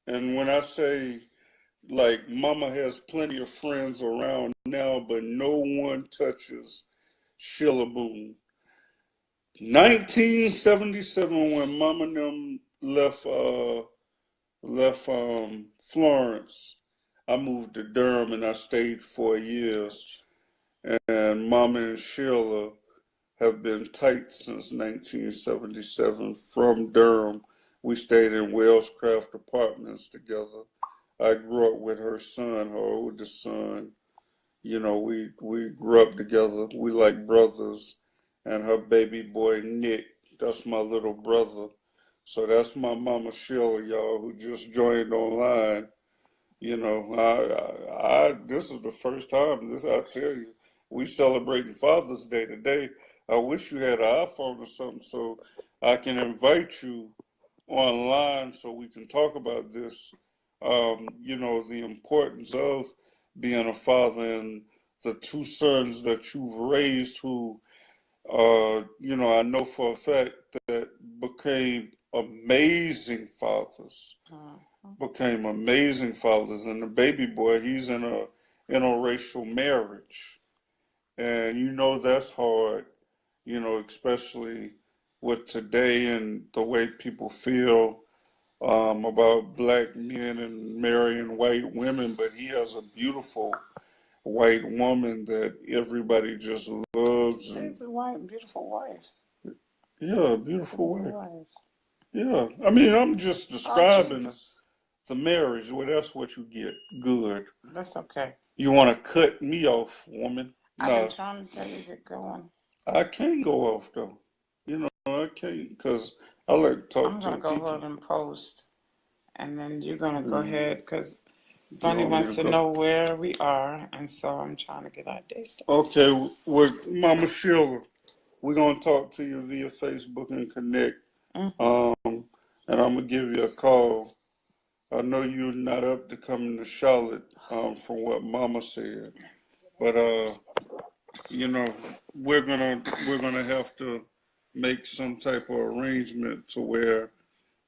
A: And when I say, like, Mama has plenty of friends around now, but no one touches Sheila Boone. 1977, when Mama and them left Florence, I moved to Durham and I stayed 4 years.
B: Ouch.
A: And Mama and Sheila have been tight since 1977 from Durham. We stayed in Wellscraft Apartments together. I grew up with her son, her oldest son. We grew up together. We like brothers. And her baby boy, Nick, that's my little brother. So that's my mama Sheila, y'all, who just joined online. This is the first time. I tell you, we celebrating Father's Day today. I wish you had an iPhone or something so I can invite you online so we can talk about this. The importance of being a father and the two sons that you've raised who, I know for a fact that became amazing fathers
B: Mhm.
A: became amazing fathers. And the baby boy, he's in a interracial marriage. And that's hard, especially with today and the way people feel about black men and marrying white women. But he has a beautiful white woman that everybody just loves. And
B: She's a white, beautiful wife.
A: yeah, beautiful
B: Beautiful
A: wife.
B: wife.
A: Yeah, I mean, I'm just
B: Oh,
A: describing
B: jeepers.
A: the marriage. Well, that's what you get. Good.
B: That's okay.
A: You want to cut me off, woman?
B: I've been
A: No,
B: trying to tell you to get going.
A: I can't go off though. I can't because I like to talk
B: I'm
A: to
B: gonna
A: the
B: go
A: people.
B: ahead and post, and then you're gonna go
A: Mm,
B: ahead because Bunny
A: want me
B: wants
A: to
B: to
A: go?
B: know where we are, and so I'm trying to get our day started.
A: Okay, with Mama Sheila, we're gonna talk to you via Facebook and connect.
B: Mm-hmm.
A: And I'm gonna give you a call. I know you're not up to coming to Charlotte, from what Mama said, but you know, we're gonna have to make some type of arrangement to where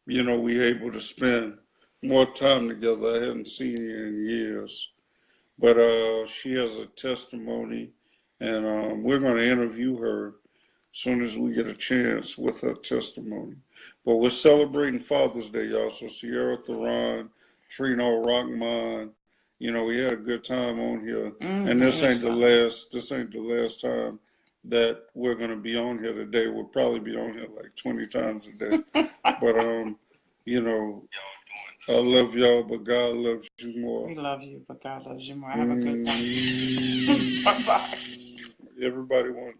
A: we able to spend more time together. I haven't seen you in years, but she has a testimony, and we're gonna interview her soon as we get a chance with her testimony. But we're celebrating Father's Day, y'all. So Sierra Theron, Trino Rockman, we had a good time on here. And
B: Mm-hmm.
A: this
B: It's
A: ain't the
B: fun.
A: last time that we're gonna be on here today. We'll probably be on here like 20 times a day. But you know, I love y'all, but God loves you more.
B: We love you, but God loves you more. Have a good one.
A: Mm,
B: Bye-bye.
A: everybody wants.